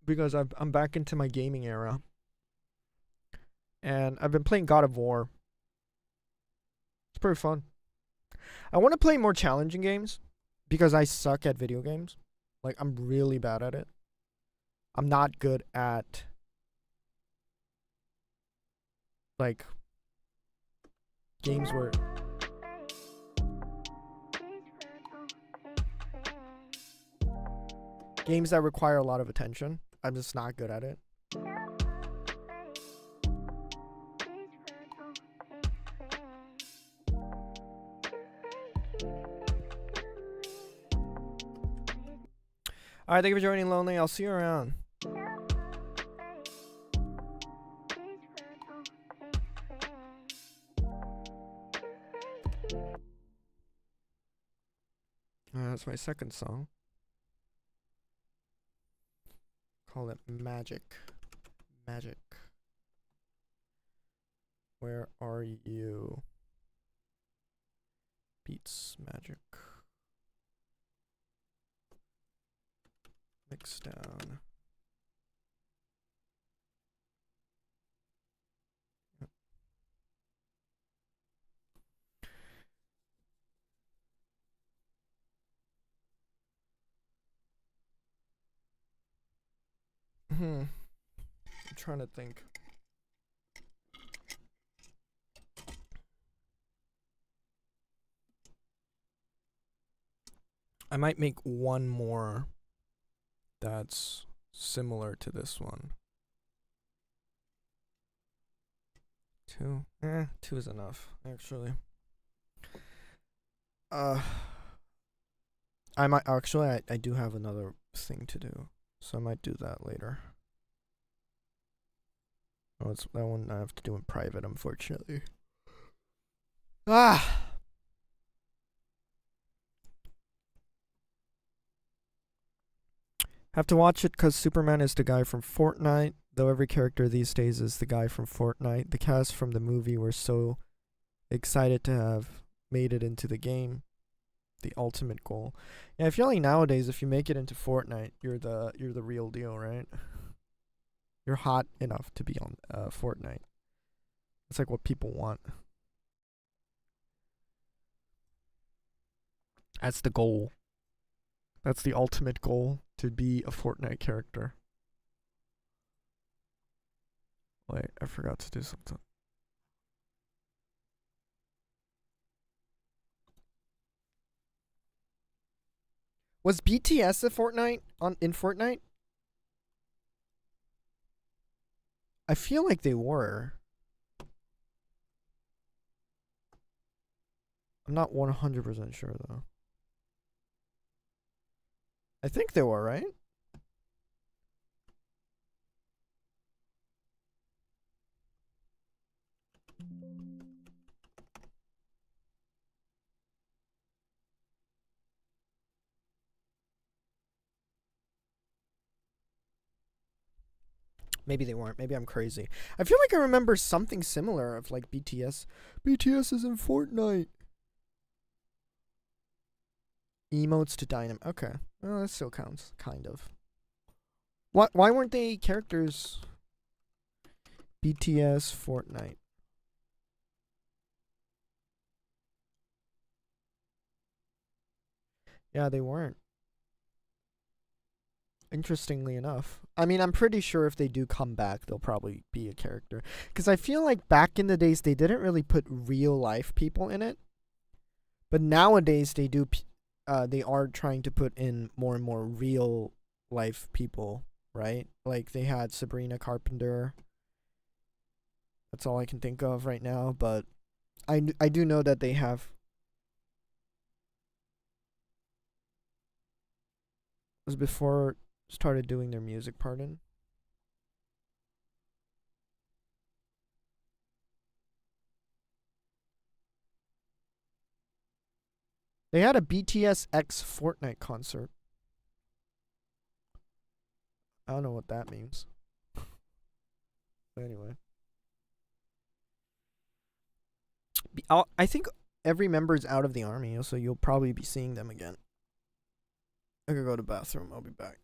because I'm back into my gaming era. And I've been playing God of War. It's pretty fun. I want to play more challenging games because I suck at video games. Like, I'm really bad at it. I'm not good at, like, games where... Games that require a lot of attention. I'm just not good at it. Alright, thank you for joining, Lonely. I'll see you around. That's my second song. Call it Magic. Magic. Where are you? Beats Magic. Mix down. I'm trying to think. I might make one more that's similar to this one. 2? 2 is enough, actually. I might actually I do have another thing to do. so I might do that later. Oh, it's that one I have to do in private, unfortunately. Ah! Have to watch it because Superman is the guy from Fortnite, though every character these days is the guy from Fortnite. The cast from the movie were so excited to have made it into the game. The ultimate goal. Yeah, I feel like nowadays if you make it into Fortnite, you're the real deal, right? You're hot enough to be on Fortnite. It's like what people want. That's the goal. That's the ultimate goal, to be a Fortnite character. Wait, I forgot to do something. Was BTS a Fortnite in Fortnite? I feel like they were. I'm not 100% sure though. I think they were, right? Maybe they weren't. Maybe I'm crazy. I feel like I remember something similar of like BTS. BTS is in Fortnite. Emotes to Dynam. Okay. Well, that still counts, kind of. Why weren't they characters? BTS Fortnite. Yeah, they weren't. Interestingly enough. I mean, I'm pretty sure if they do come back, they'll probably be a character. Because I feel like back in the days, they didn't really put real life people in it. But nowadays, they do. They are trying to put in more and more real life people, right? Like they had Sabrina Carpenter. That's all I can think of right now. But I do know that they have. It was before started doing their music, pardon. They had a BTS X Fortnite concert. I don't know what that means. But anyway. I think every member's out of the army, so you'll probably be seeing them again. I could go to the bathroom. I'll be back.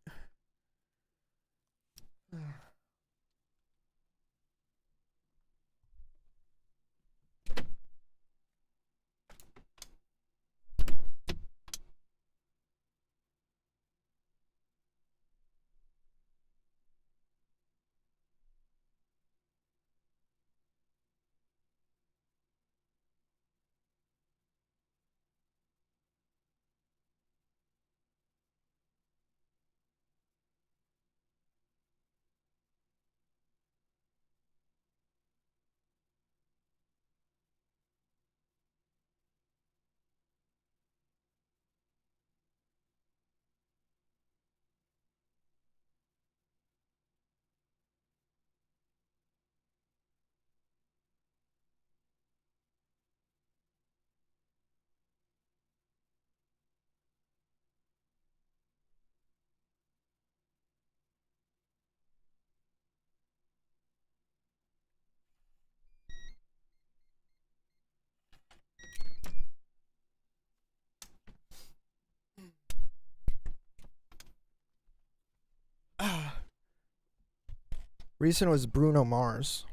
Recent was Bruno Mars.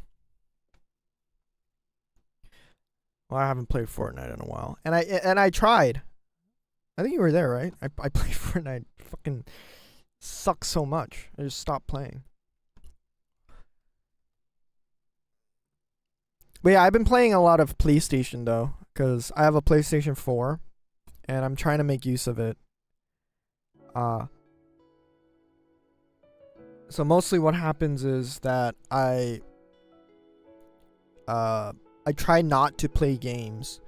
Well, I haven't played Fortnite in a while, and I tried. I think you were there, right? I played Fortnite. Fucking sucks so much. I just stopped playing. But yeah, I've been playing a lot of PlayStation though, because I have a PlayStation 4, and I'm trying to make use of it. So mostly what happens is that I try not to play games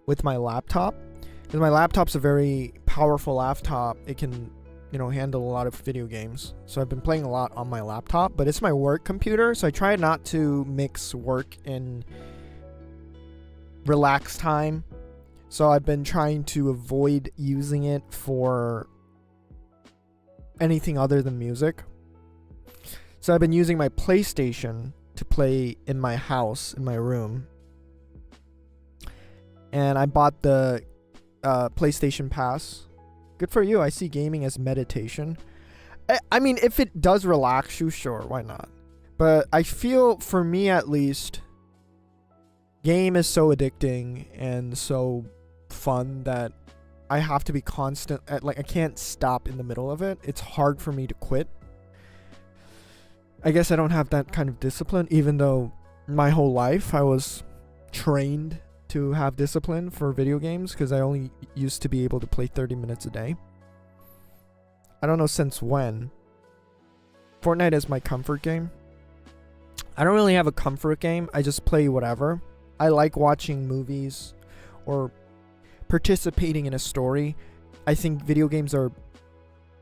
with my laptop, because my laptop's a very powerful laptop. It can handle a lot of video games. So I've been playing a lot on my laptop, but it's my work computer, so I try not to mix work and relax time. So I've been trying to avoid using it for anything other than music. So I've been using my PlayStation to play in my house, in my room. And I bought the PlayStation Pass. Good for you. I see gaming as meditation. I mean, if it does relax you, sure, why not? But I feel, for me at least, game is so addicting and so fun that I have to be constant. Like, I can't stop in the middle of it. It's hard for me to quit. I guess I don't have that kind of discipline, even though my whole life I was trained to have discipline for video games, because I only used to be able to play 30 minutes a day. I don't know since when. Fortnite is my comfort game. I don't really have a comfort game. I just play whatever. I like watching movies or participating in a story. I think video games are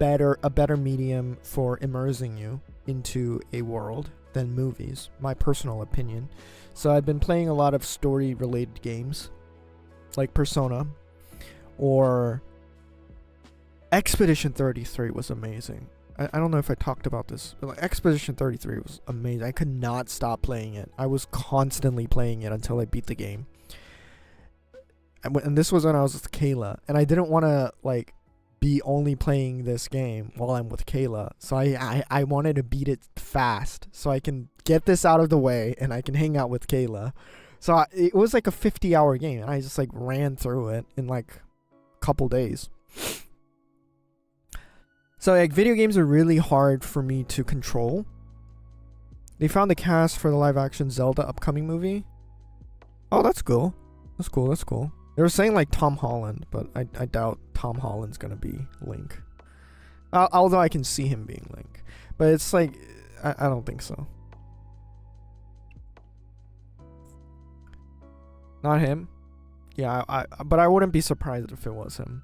a better medium for immersing you into a world than movies, my personal opinion. So I've been playing a lot of story related games like Persona, or Expedition 33 was amazing. I don't know if I talked about this, but like Expedition 33 was amazing. I could not stop playing it. I was constantly playing it until I beat the game. And this was when I was with Kayla, and I didn't want to like be only playing this game while I'm with Kayla. So I wanted to beat it fast so I can get this out of the way and I can hang out with Kayla. So it was like a 50-hour game, and I just like ran through it in like a couple days. So like video games are really hard for me to control. They found the cast for the live action Zelda upcoming movie. Oh, that's cool. That's cool. They were saying like Tom Holland, but I doubt Tom Holland's gonna be Link. Although I can see him being Link. But it's like, I don't think so. Not him? Yeah, but I wouldn't be surprised if it was him.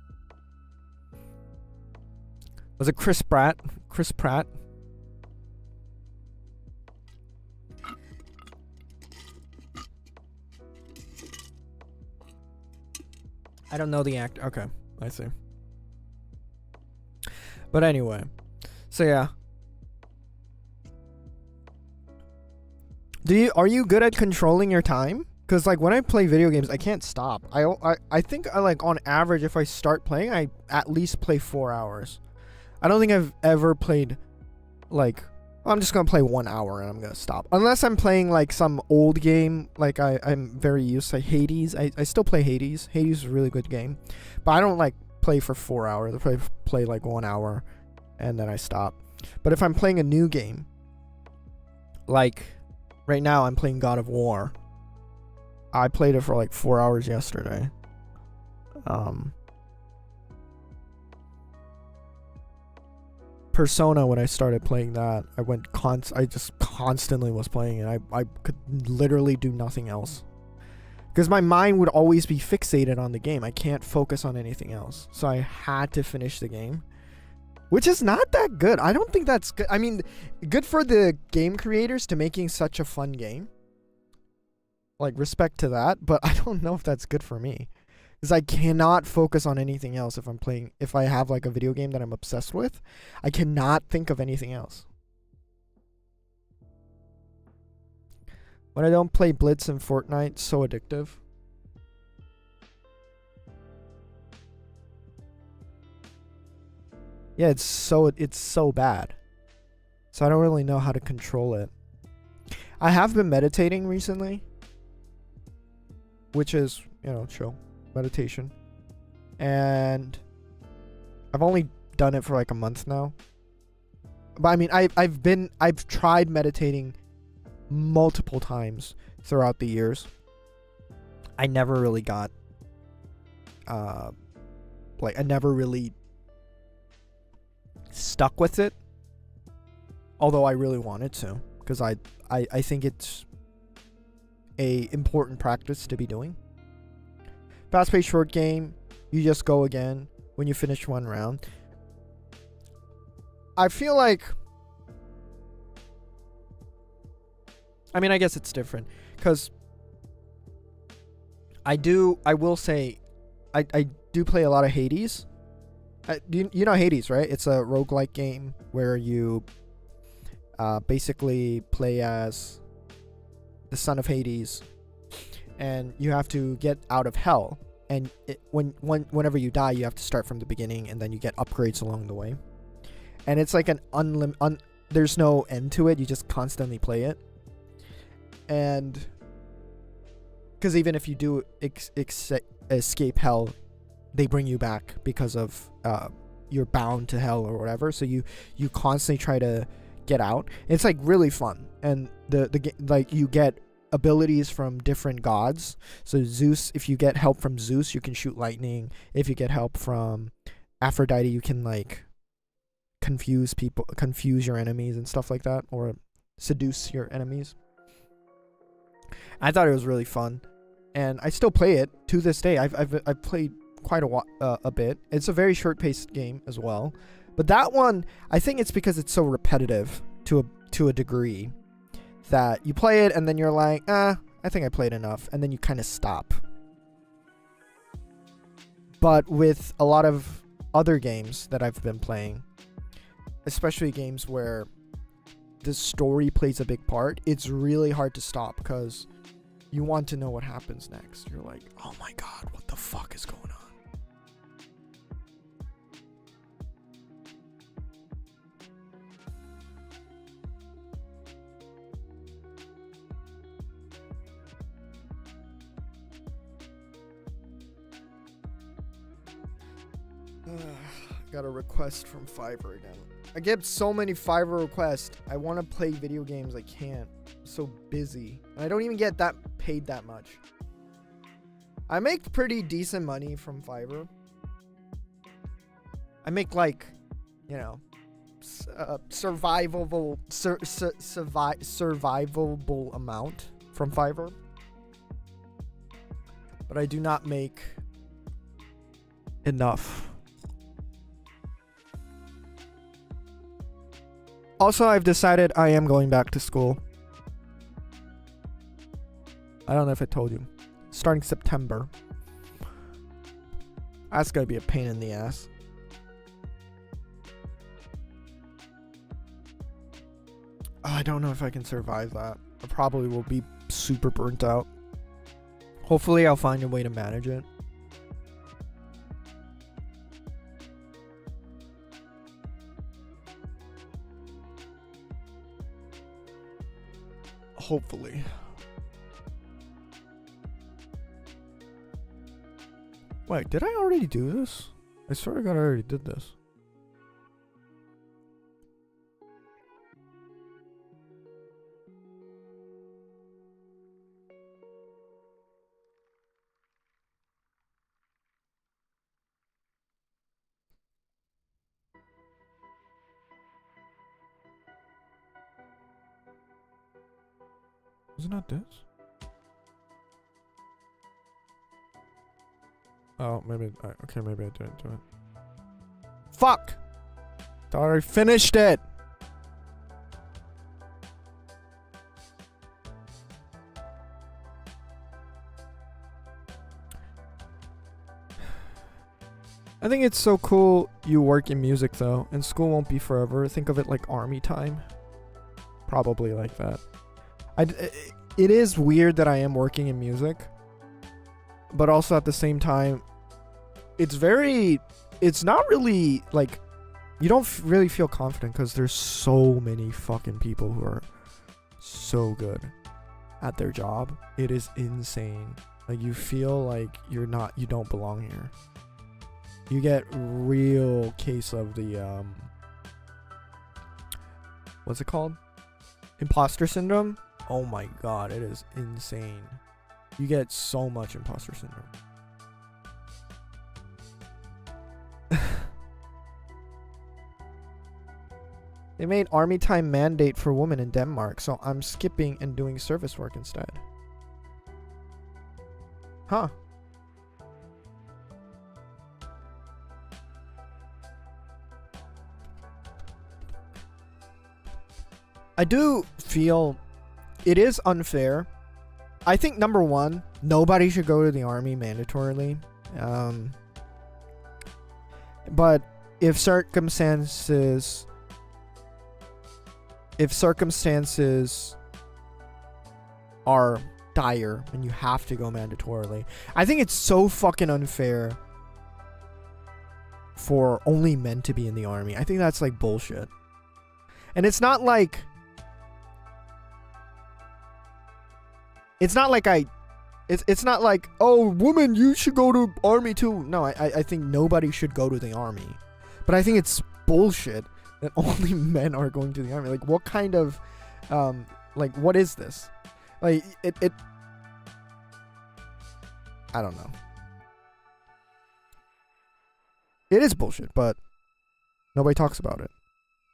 Was it Chris Pratt? Chris Pratt? I don't know the actor. Okay, I see. But anyway, so yeah. Are you good at controlling your time? Because like when I play video games, I can't stop. I think I like on average, if I start playing, I at least play 4 hours. I don't think I've ever played like, I'm just gonna play 1 hour and I'm gonna stop. Unless I'm playing like some old game, like I'm very used to Hades. I still play Hades. Hades is a really good game. But I don't like play for 4 hours. I play like 1 hour and then I stop. But if I'm playing a new game, like right now I'm playing God of War. I played it for like 4 hours yesterday. Persona, when I started playing that, I just constantly was playing it. I could literally do nothing else. Because my mind would always be fixated on the game. I can't focus on anything else. So I had to finish the game. Which is not that good. I don't think that's good. I mean, good for the game creators to making such a fun game. Like, respect to that. But I don't know if that's good for me. Because I cannot focus on anything else if I have like a video game that I'm obsessed with. I cannot think of anything else. When I don't play Blitz and Fortnite, it's so addictive. Yeah, it's so bad. So I don't really know how to control it. I have been meditating recently, which is, chill. Meditation, and I've only done it for like a month now, but I mean I've tried meditating multiple times throughout the years. I never really got I never really stuck with it, although I really wanted to, because I think it's a important practice to be doing. Fast-paced short game, you just go again when you finish one round. I feel like, I mean, I guess it's different because I will say I do play a lot of Hades. You know Hades, right? It's a roguelike game where you basically play as the son of Hades, and you have to get out of hell. And whenever you die, you have to start from the beginning, and then you get upgrades along the way. And it's like an there's no end to it. You just constantly play it. And because even if you do escape hell, they bring you back because of you're bound to hell or whatever. So you constantly try to get out. It's like really fun, and the like you get abilities from different gods. So Zeus, if you get help from Zeus, you can shoot lightning. If you get help from Aphrodite, you can like confuse your enemies and stuff like that, or seduce your enemies. I thought it was really fun, and I still play it to this day. I've played quite a bit. It's a very short-paced game as well, but that one, I think it's because it's so repetitive to a degree that you play it and then you're like, I think I played enough, and then you kind of stop. But with a lot of other games that I've been playing, especially games where the story plays a big part, it's really hard to stop because you want to know what happens next. You're like, oh my god, what the fuck is going on? Got a request from Fiverr again. I get so many Fiverr requests. I want to play video games. I can't. I'm so busy. And I don't even get that paid that much. I make pretty decent money from Fiverr. I make like, you know, survivable amount from Fiverr. But I do not make enough. Also, I've decided I am going back to school. I don't know if I told you. Starting September. That's gonna be a pain in the ass. I don't know if I can survive that. I probably will be super burnt out. Hopefully, I'll find a way to manage it. Hopefully. Wait, did I already do this? I swear to God I already did this. Was it not this? Oh, maybe. Okay, maybe I didn't do it. Fuck! Thought I finished it! I think it's so cool you work in music though, and school won't be forever. Think of it like army time. Probably like that. It is weird that I am working in music, but also at the same time, it's not really like, you don't really feel confident because there's so many fucking people who are so good at their job. It is insane. Like, you feel like you don't belong here. You get real case of the what's it called? Imposter syndrome. Oh my god, it is insane. You get so much imposter syndrome. They made army time mandate for women in Denmark, so I'm skipping and doing service work instead. Huh. I do feel it is unfair. I think number one, nobody should go to the army mandatorily. But if circumstances are dire and you have to go mandatorily, I think it's so fucking unfair for only men to be in the army. I think that's like bullshit. And it's not like it's not like, oh, woman, you should go to army too. No, I think nobody should go to the army. But I think it's bullshit that only men are going to the army. Like, what kind of, what is this? Like, it I don't know. It is bullshit, but nobody talks about it.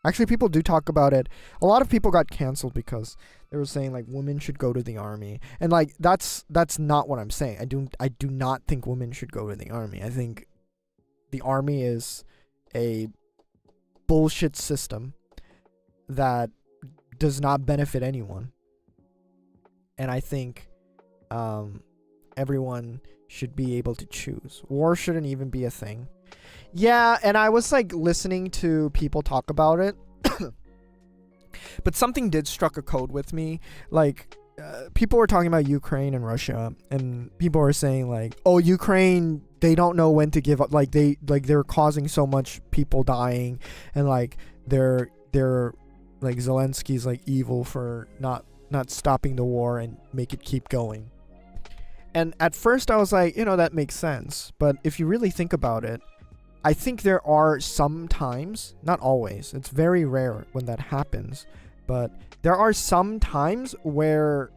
Actually, people do talk about it. A lot of people got canceled because they were saying like women should go to the army, and like that's not what I'm saying. I do not think women should go to the army. I think the army is a bullshit system that does not benefit anyone, and I think everyone should be able to choose. War shouldn't even be a thing. Yeah, and I was like listening to people talk about it, but something did struck a code with me. Like, people were talking about Ukraine and Russia, and people were saying like, "Oh, Ukraine, they don't know when to give up. Like they're causing so much people dying, and like they're like Zelensky's like evil for not stopping the war and make it keep going." And at first I was like, that makes sense. But if you really think about it, I think there are some times, not always, it's very rare when that happens, but there are some times where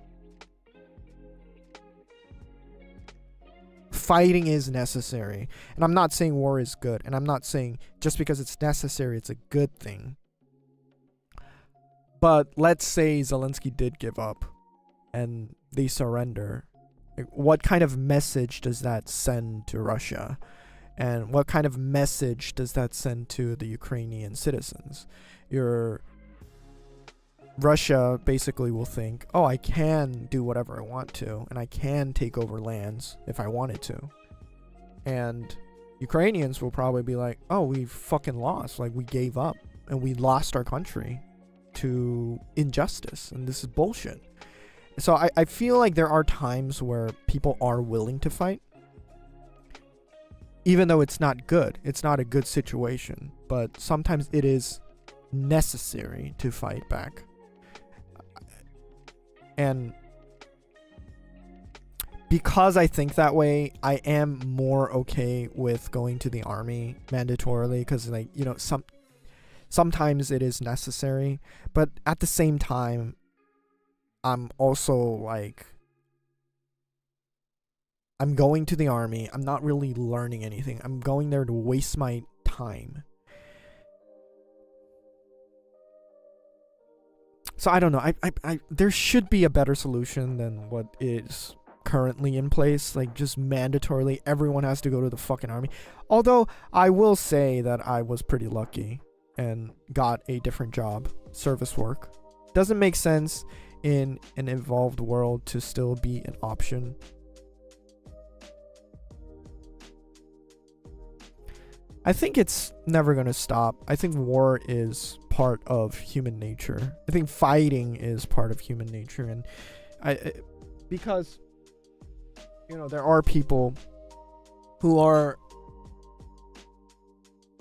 fighting is necessary. And I'm not saying war is good, and I'm not saying just because it's necessary, it's a good thing. But let's say Zelensky did give up and they surrender. Like, what kind of message does that send to Russia? And what kind of message does that send to the Ukrainian citizens? Russia basically will think, oh, I can do whatever I want to, and I can take over lands if I wanted to. And Ukrainians will probably be like, oh, we fucking lost. Like, we gave up, and we lost our country to injustice, and this is bullshit. So I feel like there are times where people are willing to fight, even though it's not good. It's not a good situation, but sometimes it is necessary to fight back. And because I think that way, I am more okay with going to the army mandatorily, because like, sometimes it is necessary, but at the same time, I'm also like, I'm going to the army. I'm not really learning anything. I'm going there to waste my time. So I don't know. I there should be a better solution than what is currently in place. Like, just mandatorily, everyone has to go to the fucking army. Although I will say that I was pretty lucky and got a different job, service work. Doesn't make sense in an evolved world to still be an option. I think it's never going to stop. I think war is part of human nature. I think fighting is part of human nature. And because, there are people who are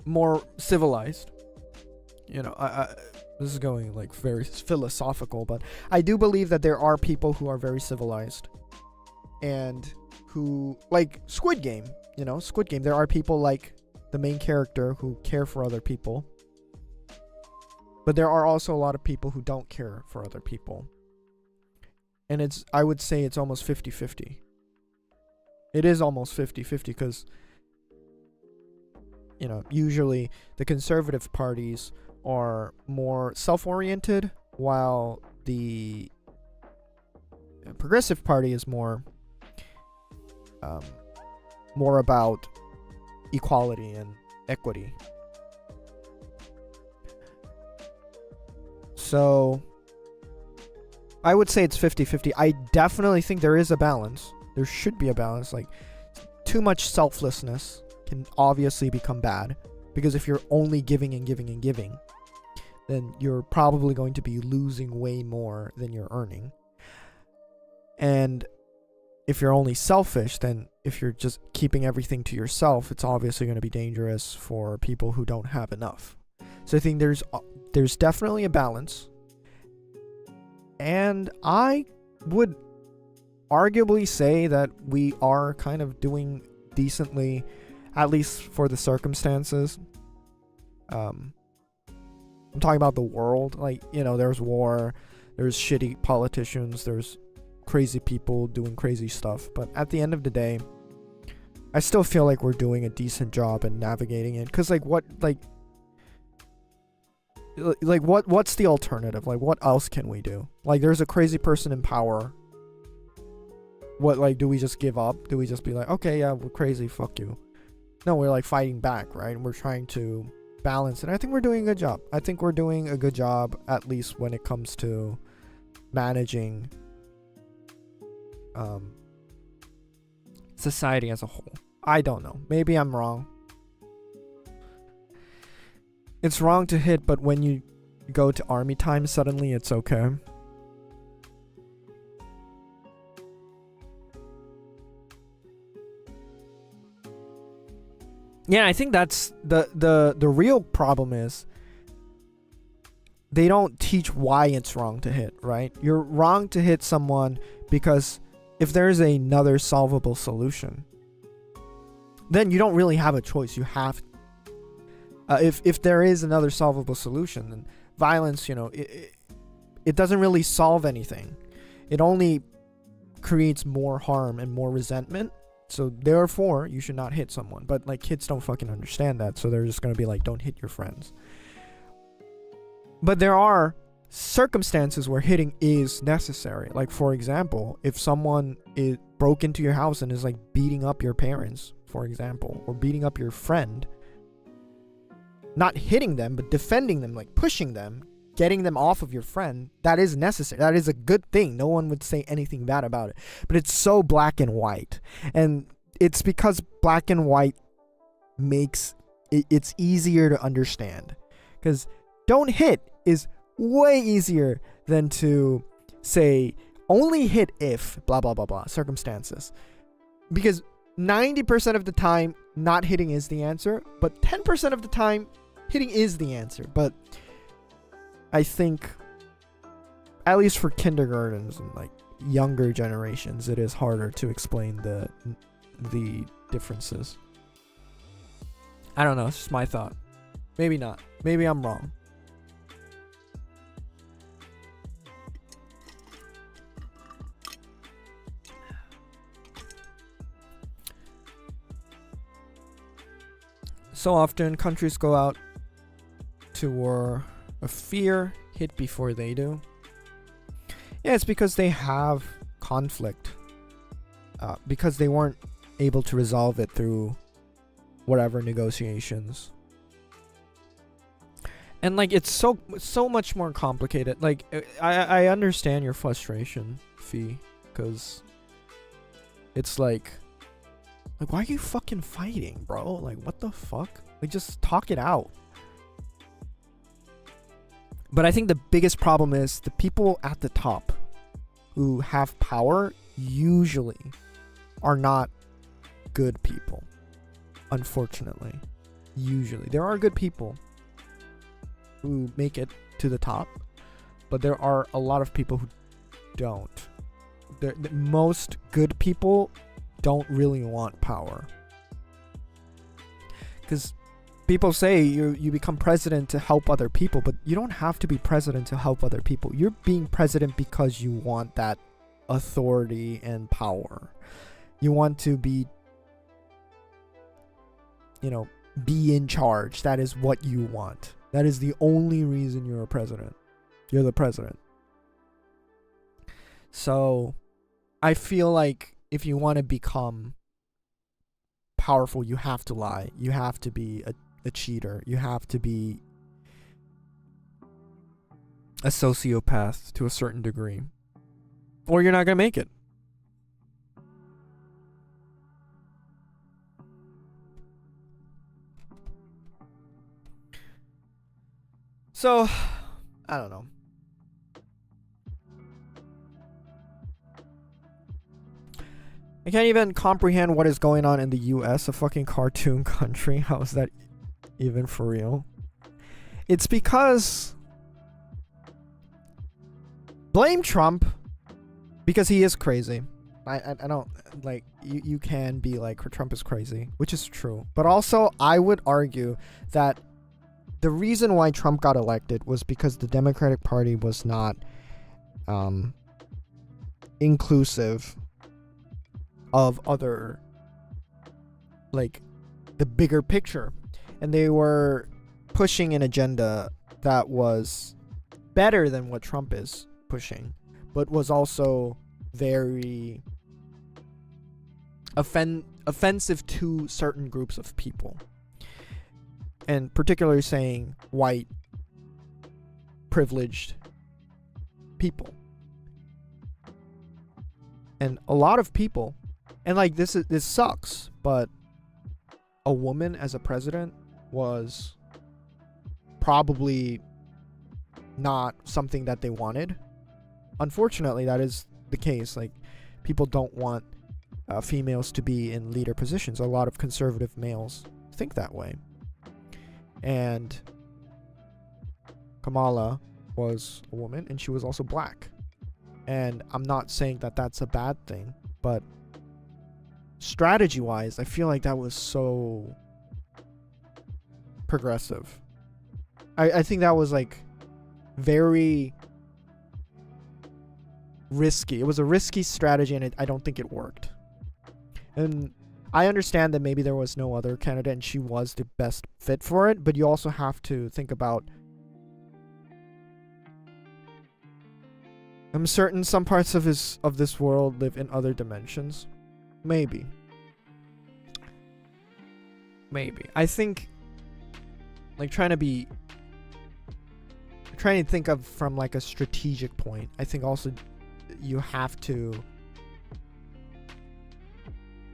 more civilized. This is going like very philosophical, but I do believe that there are people who are very civilized and who, like Squid Game, Squid Game, there are people like the main character who care for other people, but there are also a lot of people who don't care for other people. And I would say it's almost 50-50. It is almost 50-50 because, usually the conservative parties are more self-oriented, while the Progressive Party is more about equality and equity. So I would say it's 50-50. I definitely think there is a balance. There should be a balance. Like, too much selflessness can obviously become bad, because if you're only giving and giving and giving, then you're probably going to be losing way more than you're earning. And if you're only selfish, then if you're just keeping everything to yourself, it's obviously going to be dangerous for people who don't have enough. So I think there's definitely a balance. And I would arguably say that we are kind of doing decently, at least for the circumstances. I'm talking about the world. Like, you know, there's war, there's shitty politicians, there's crazy people doing crazy stuff. But at the end of the day, I still feel like we're doing a decent job in navigating it. Because, what's the alternative? Like, what else can we do? Like, there's a crazy person in power. What, like, do we just give up? Do we just be like, okay, yeah, we're crazy, fuck you? No, we're, like, fighting back, right? And we're trying to balance it. I think we're doing a good job. I think we're doing a good job, at least when it comes to managing society as a whole. I don't know. Maybe I'm wrong. It's wrong to hit, but when you go to army time, suddenly it's okay. Yeah, I think that's the real problem is they don't teach why it's wrong to hit, right? You're wrong to hit someone because if there's another solvable solution, then you don't really have a choice. You have if there is another solvable solution, then violence, you know, it doesn't really solve anything. It only creates more harm and more resentment. So therefore, you should not hit someone. But like, kids don't fucking understand that, so they're just gonna be like, don't hit your friends. But there are circumstances where hitting is necessary. Like, for example, if someone broke into your house and is like beating up your parents, for example, or beating up your friend, not hitting them, but defending them, like pushing them, getting them off of your friend, that is necessary. That is a good thing. No one would say anything bad about it. But it's so black and white. And it's because black and white makes it's easier to understand. Because don't hit is way easier than to say only hit if blah blah blah blah circumstances. Because 90% of the time not hitting is the answer, but 10% of the time hitting is the answer. But I think, at least for kindergartens and like younger generations, it is harder to explain the differences. I don't know, it's just my thought. Maybe not. Maybe I'm wrong. So often countries go out to war of fear, hit before they do. Yeah, it's because they have conflict. Because they weren't able to resolve it through whatever negotiations. And like, it's so much more complicated. Like, I understand your frustration, Fee, because it's like, why are you fucking fighting, bro? Like, what the fuck? Like, just talk it out. But I think the biggest problem is the people at the top who have power usually are not good people. Unfortunately. Usually. There are good people who make it to the top, but there are a lot of people who don't. Most good people don't really want power. Because people say you become president to help other people, but you don't have to be president to help other people. You're being president because you want that authority and power. You want to be, be in charge. That is what you want. That is the only reason you're a president. You're the president. So, I feel like if you want to become powerful, you have to lie. You have to be a cheater. You have to be a sociopath to a certain degree. or you're not gonna make it. So, I don't know. I can't even comprehend what is going on in the US, a fucking cartoon country. How is that even for real? It's because... blame Trump, because he is crazy. I don't, like, you can be like, Trump is crazy, which is true. But also, I would argue that the reason why Trump got elected was because the Democratic Party was not inclusive of other, like, the bigger picture. And they were pushing an agenda that was better than what Trump is pushing, but was also very offensive to certain groups of people. And particularly saying white, privileged people. And a lot of people, and like this sucks, but a woman as a president was probably not something that they wanted. Unfortunately, that is the case. Like, people don't want females to be in leader positions. A lot of conservative males think that way. And Kamala was a woman, and she was also black. And I'm not saying that that's a bad thing, but strategy-wise, I feel like that was so progressive. I think that was, like, very risky. It was a risky strategy, and I don't think it worked. And I understand that maybe there was no other candidate and she was the best fit for it, but you also have to think about, I'm certain some parts of this world live in other dimensions. Maybe. I think, like, trying to think of from like a strategic point, I think also you have to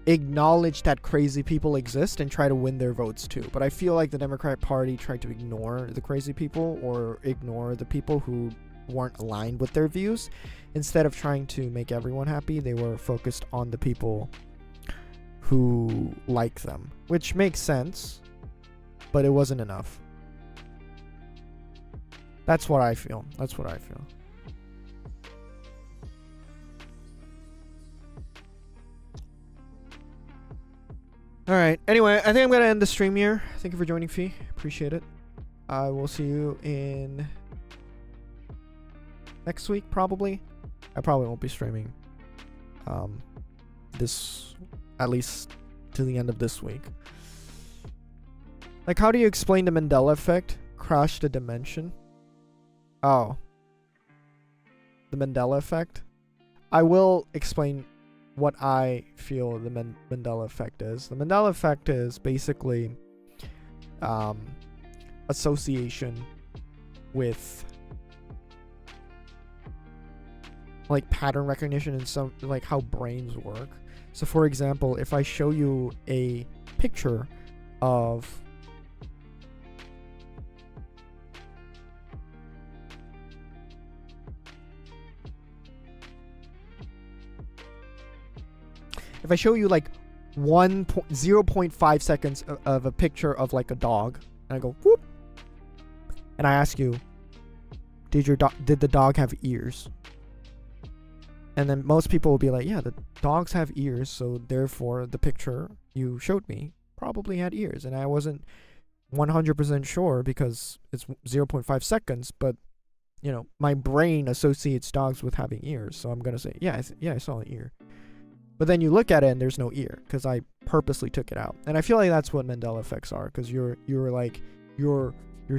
acknowledge that crazy people exist and try to win their votes too. But I feel like the Democratic Party tried to ignore the crazy people or ignore the people who weren't aligned with their views. Instead of trying to make everyone happy, they were focused on the people who like them, which makes sense, but it wasn't enough. That's what I feel. Alright, anyway, I think I'm going to end the stream here. Thank you for joining, Fee. Appreciate it. I will see you in next week, probably. I probably won't be streaming this, at least to the end of this week. Like, how do you explain the Mandela effect? Crash the dimension? Oh. The Mandela effect? I will explain what I feel the Mandela effect is. The Mandela effect is basically association with like pattern recognition and some like how brains work. So for example, if I show you a picture of if I show you like 0.5 seconds of a picture of like a dog, and I go whoop, and I ask you, did the dog have ears? And then most people will be like, yeah, the dogs have ears, so therefore the picture you showed me probably had ears. And I wasn't 100% sure because it's 0.5 seconds, but you know, my brain associates dogs with having ears, so I'm gonna say, yeah, I saw an ear. But then you look at it and there's no ear because I purposely took it out. And I feel like that's what Mandela effects are, because you're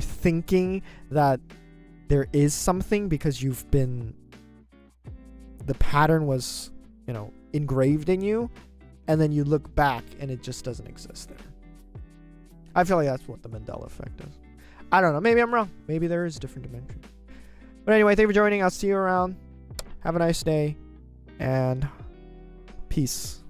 thinking that there is something because the pattern was, you know, engraved in you, and then you look back and it just doesn't exist there. I feel like that's what the Mandela effect is. I don't know. Maybe I'm wrong. Maybe there is different dimensions. But anyway, thank you for joining. I'll see you around. Have a nice day. and peace.